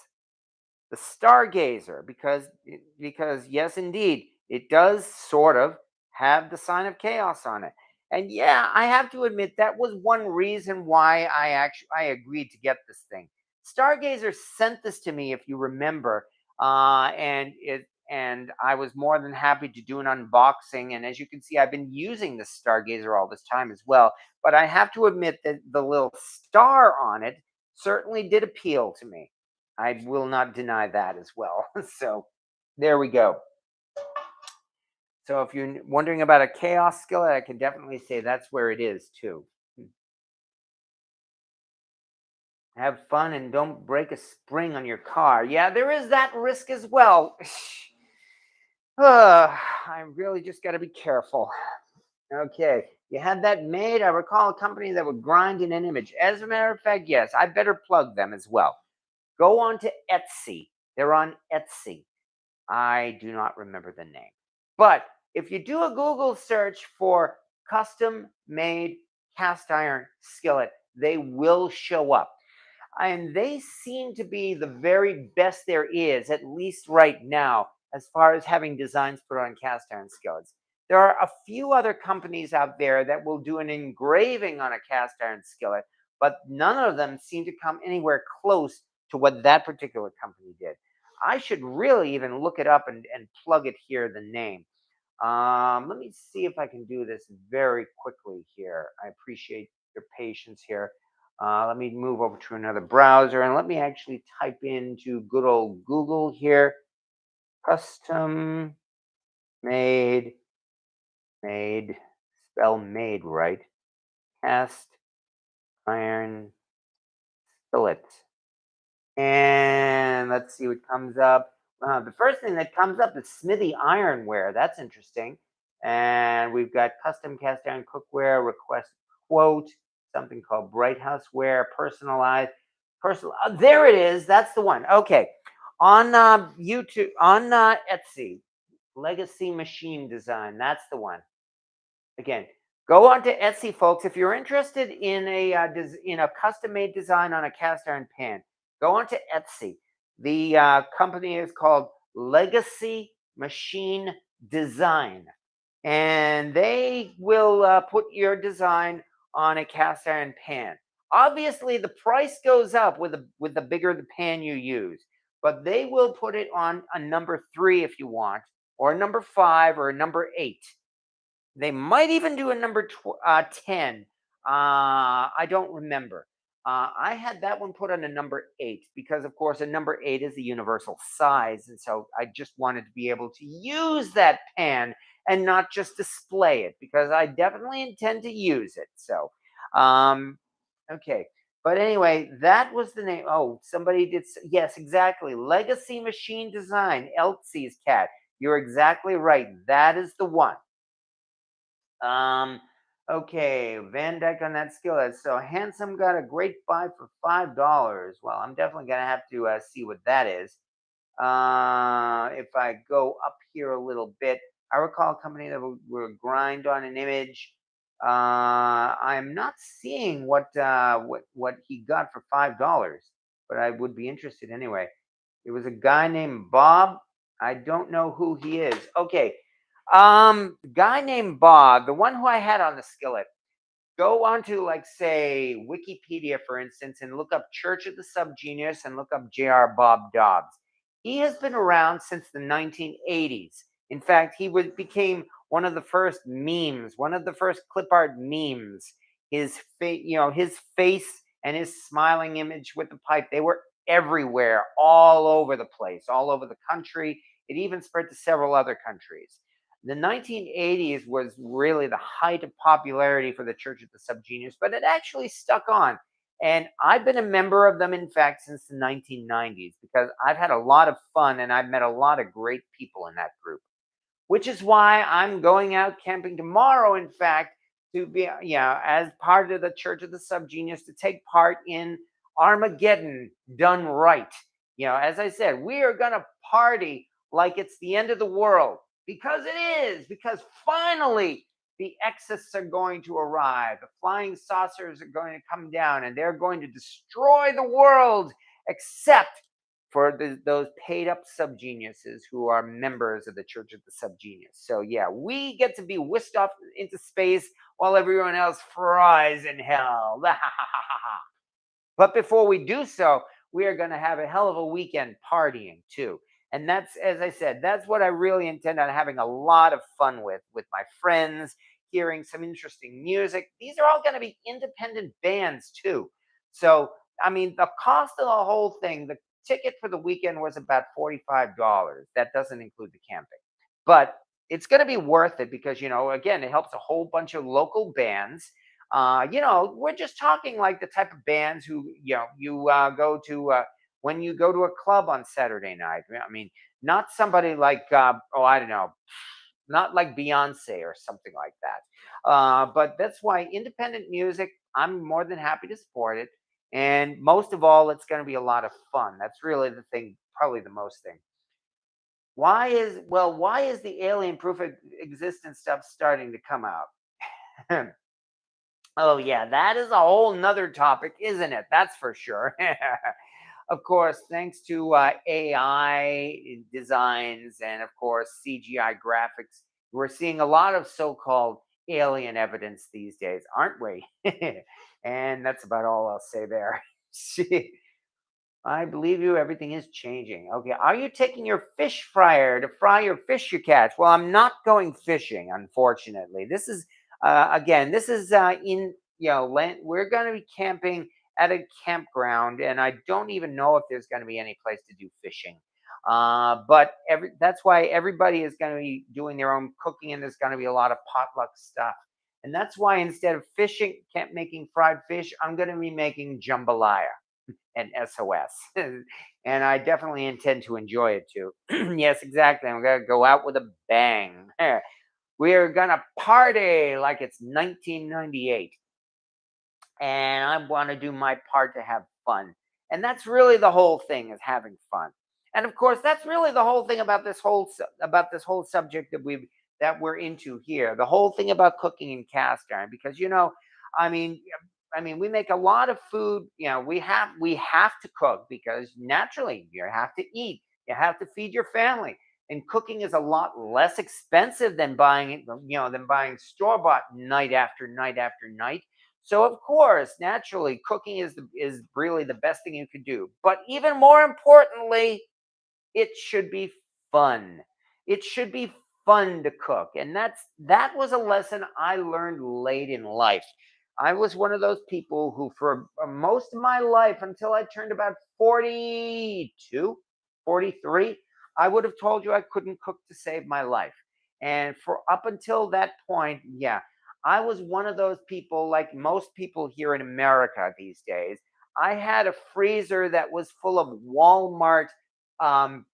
The stargazer, because yes indeed it does sort of have the sign of chaos on it. And yeah, I have to admit that was one reason why I agreed to get this thing. Stargazer sent this to me, if you remember, and I was more than happy to do an unboxing. And as you can see, I've been using the stargazer all this time as well, but I have to admit that the little star on it certainly did appeal to me. I will not deny that as well. So there we go. So if you're wondering about a chaos skillet, I can definitely say that's where it is too. Have fun and don't break a spring on your car. Yeah, there is that risk as well. I really just got to be careful. Okay, you had that made. I recall a company that would grind in an image. As a matter of fact, yes, I better plug them as well. Go on to Etsy. They're on Etsy. I do not remember the name. But if you do a Google search for custom made cast iron skillet, they will show up. And they seem to be the very best there is, at least right now, as far as having designs put on cast iron skillets. There are a few other companies out there that will do an engraving on a cast iron skillet, but none of them seem to come anywhere close to what that particular company did. I should really even look it up and plug it here, the name. Let me see if I can do this very quickly here. I appreciate your patience here. Let me move over to another browser and let me actually type into good old Google here. Custom made, made, spell made right. Cast iron skillet. And let's see what comes up. The first thing that comes up is Smithy Ironware. That's interesting. And we've got custom cast iron cookware, request quote, something called Bright Houseware, personalized, personal. There it is. That's the one. Okay. On YouTube, on Etsy, Legacy Machine Design. That's the one. Again, go on to Etsy, folks. If you're interested in a custom-made design on a cast iron pan, go on to Etsy. The company is called Legacy Machine Design, and they will put your design on a cast iron pan. Obviously, the price goes up with the bigger the pan you use, but they will put it on a number 3 if you want, or a number 5, or a number 8. They might even do a number 10. I don't remember. I had that one put on a number 8 because, of course, a number 8 is the universal size. And so I just wanted to be able to use that pan and not just display it because I definitely intend to use it. So, okay. But anyway, that was the name. Oh, somebody did. Yes, exactly. Legacy Machine Design, Elsie's cat. You're exactly right. That is the one. Um, okay, Van Dyke on that skill. So handsome got a great buy for $5. Well, I'm definitely gonna have to see what that is. If I go up here a little bit, I recall a company that would grind on an image. I'm not seeing what he got for $5, but I would be interested anyway. It was a guy named Bob. I don't know who he is. Okay, guy named Bob, the one who I had on the skillet. Go onto, like, say, Wikipedia, for instance, and look up Church of the Subgenius and look up J.R. Bob Dobbs. He has been around since the 1980s. In fact, became one of the first memes, one of the first clip art memes. His face and his smiling image with the pipe, they were everywhere, all over the place, all over the country. It even spread to several other countries. The 1980s was really the height of popularity for the Church of the Subgenius, but it actually stuck on. And I've been a member of them, in fact, since the 1990s because I've had a lot of fun and I've met a lot of great people in that group, which is why I'm going out camping tomorrow, in fact, to be, as part of the Church of the Subgenius, to take part in Armageddon done right. As I said, we are going to party like it's the end of the world because it is, because finally the exits are going to arrive. The flying saucers are going to come down and they're going to destroy the world, except for those paid up subgeniuses who are members of the Church of the Subgenius. So, yeah, we get to be whisked off into space while everyone else fries in hell. But before we do so, we are going to have a hell of a weekend partying too. And that's, as I said, that's what I really intend on having a lot of fun with my friends, hearing some interesting music. These are all going to be independent bands too. So, I mean, the cost of the whole thing, the ticket for the weekend was about $45. That doesn't include the camping. But it's going to be worth it because, again, it helps a whole bunch of local bands. We're just talking like the type of bands who, you go to when you go to a club on Saturday night. I mean, not somebody like, I don't know, not like Beyonce or something like that. But that's why independent music, I'm more than happy to support it. And most of all, it's going to be a lot of fun. That's really the thing, probably the most thing. Why is the alien proof of existence stuff starting to come out? Oh, yeah, that is a whole nother topic, isn't it? That's for sure. Of course, thanks to AI designs and, of course, CGI graphics, we're seeing a lot of so called alien evidence these days, aren't we? And that's about all I'll say there. I believe you. Everything is changing. Okay. Are you taking your fish fryer to fry your fish you catch? Well, I'm not going fishing, unfortunately. This is, again, this is land. We're going to be camping at a campground, and I don't even know if there's going to be any place to do fishing. But that's why everybody is going to be doing their own cooking, and there's going to be a lot of potluck stuff. And that's why instead of making fried fish, I'm going to be making jambalaya and SOS. And I definitely intend to enjoy it too. Yes, exactly. I'm going to go out with a bang. We're going to party like it's 1998. And I want to do my part to have fun. And that's really the whole thing, is having fun. And of course, that's really the whole thing about this whole subject that we're into here. The whole thing about cooking in cast iron, because I mean, we make a lot of food. We have to cook because naturally you have to eat. You have to feed your family, and cooking is a lot less expensive than buying store bought night after night after night. So of course, naturally, cooking is really the best thing you could do. But even more importantly, it should be fun. It should be fun to cook. And that was a lesson I learned late in life. I was one of those people who, for most of my life, until I turned about 42, 43, I would have told you I couldn't cook to save my life. And for up until that point, yeah, I was one of those people, like most people here in America these days. I had a freezer that was full of Walmart um,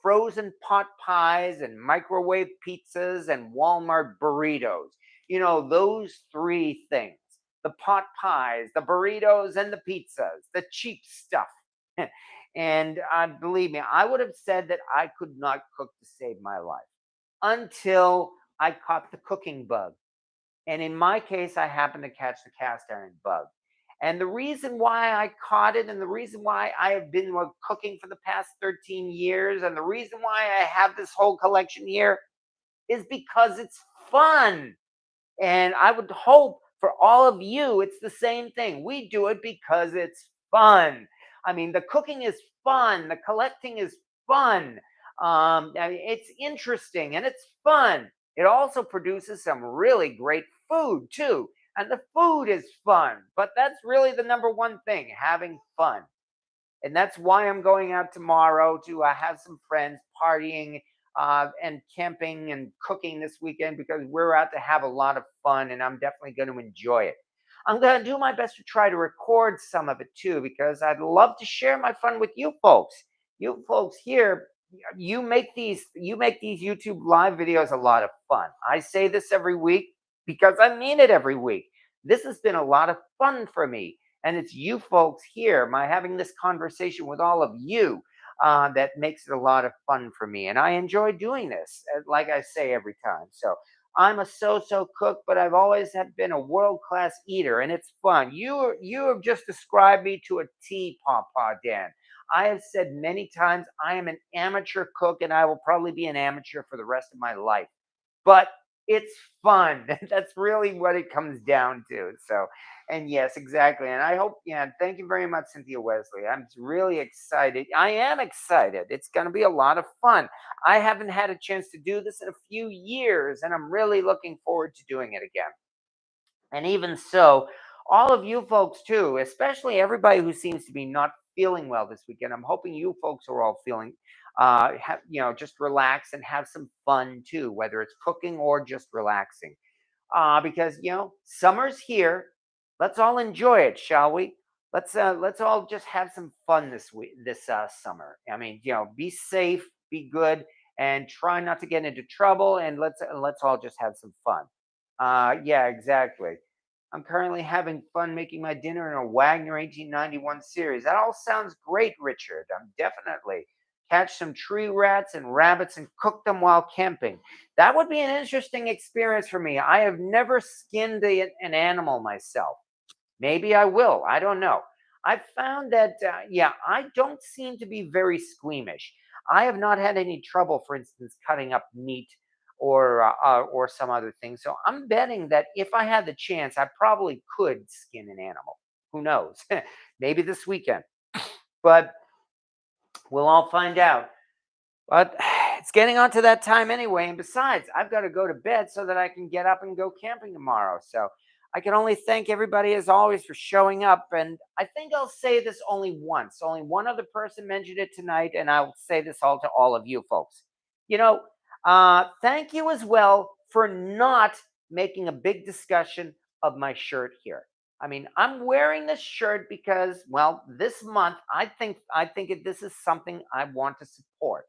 frozen pot pies and microwave pizzas and Walmart burritos. Those three things: the pot pies, the burritos, and the pizzas, the cheap stuff. And believe me, I would have said that I could not cook to save my life until I caught the cooking bug. And in my case, I happened to catch the cast iron bug. And the reason why I caught it, and the reason why I have been cooking for the past 13 years, and the reason why I have this whole collection here is because it's fun. And I would hope for all of you, it's the same thing. We do it because it's fun. I mean, the cooking is fun, the collecting is fun. It's interesting and it's fun. It also produces some really great food too. And the food is fun. But that's really the number one thing, having fun. And that's why I'm going out tomorrow to have some friends partying and camping and cooking this weekend because we're out to have a lot of fun and I'm definitely going to enjoy it. I'm going to do my best to try to record some of it too because I'd love to share my fun with you folks. You folks here, you make these YouTube live videos a lot of fun. I say this every week because I mean it every week. This has been a lot of fun for me, and it's you folks here, my having this conversation with all of you, that makes it a lot of fun for me. And I enjoy doing this, like I say every time. So I'm a so-so cook, but I've always been a world-class eater, and it's fun. You have just described me to a T, Papa Dan. I have said many times I am an amateur cook, and I will probably be an amateur for the rest of my life. But it's fun. That's really what it comes down to. So, and yes, exactly. And I hope, yeah, thank you very much, Cynthia Wesley. I'm really excited. I am excited. It's going to be a lot of fun. I haven't had a chance to do this in a few years, and I'm really looking forward to doing it again. And even so, all of you folks too, especially everybody who seems to be not feeling well this weekend. I'm hoping you folks are all feeling, just relax and have some fun too, whether it's cooking or just relaxing. Because summer's here. Let's all enjoy it, shall we? Let's all just have some fun this summer. I mean, be safe, be good, and try not to get into trouble. And let's all just have some fun. Yeah, exactly. I'm currently having fun making my dinner in a Wagner 1891 series. That all sounds great, Richard. I'm definitely catch some tree rats and rabbits and cook them while camping. That would be an interesting experience for me. I have never skinned an animal myself. Maybe I will. I don't know. I found that, yeah, I don't seem to be very squeamish. I have not had any trouble, for instance, cutting up meat or some other thing. So I'm betting that if I had the chance, I probably could skin an animal. Who knows? Maybe this weekend. But we'll all find out. But it's getting on to that time anyway. And besides, I've got to go to bed so that I can get up and go camping tomorrow. So I can only thank everybody as always for showing up. And I think I'll say this only once. Only one other person mentioned it tonight. And I'll say this all to all of you folks. You know, thank you as well for not making a big discussion of my shirt here. I mean, I'm wearing this shirt because, well, this month this is something I want to support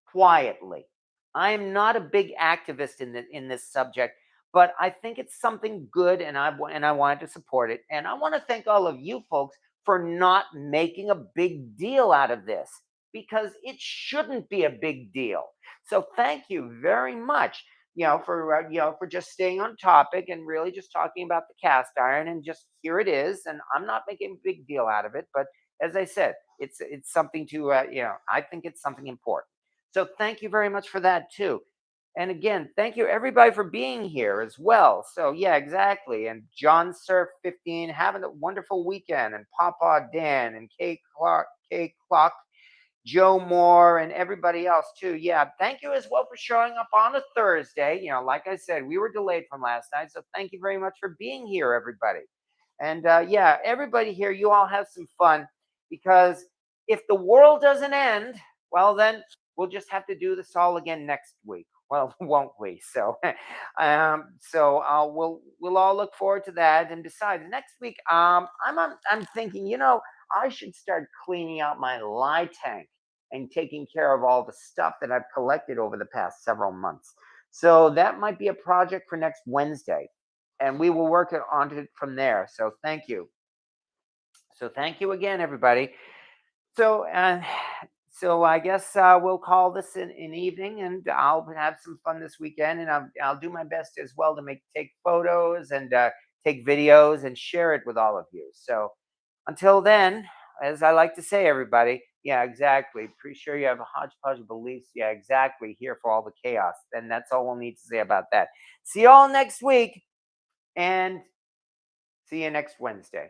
quietly. I am not a big activist in this subject, but I think it's something good, and I wanted to support it. And I want to thank all of you folks for not making a big deal out of this because it shouldn't be a big deal. So thank you very much. For just staying on topic and really just talking about the cast iron, and just here it is. And I'm not making a big deal out of it, but as I said, it's something to I think it's something important. So thank you very much for that too. And again, thank you everybody for being here as well. So yeah, exactly. And John Surf 15, having a wonderful weekend. And Papa Dan and K Clock, Joe Moore, and everybody else too. Yeah, thank you as well for showing up on a Thursday. Like I said, we were delayed from last night. So thank you very much for being here, everybody. And yeah, everybody here, you all have some fun because if the world doesn't end, well, then we'll just have to do this all again next week. Well, won't we? So, we'll all look forward to that. And besides, next week, I'm thinking, I should start cleaning out my lie tank and taking care of all the stuff that I've collected over the past several months. So that might be a project for next Wednesday, and we will work it on it from there. So thank you. So thank you again, everybody. So so I guess we'll call this an evening, and I'll have some fun this weekend, and I'll do my best as well to take photos and take videos and share it with all of you. So until then, as I like to say, everybody, yeah, exactly. Pretty sure you have a hodgepodge of beliefs. Yeah, exactly. Here for all the chaos. And that's all we'll need to say about that. See you all next week, and see you next Wednesday.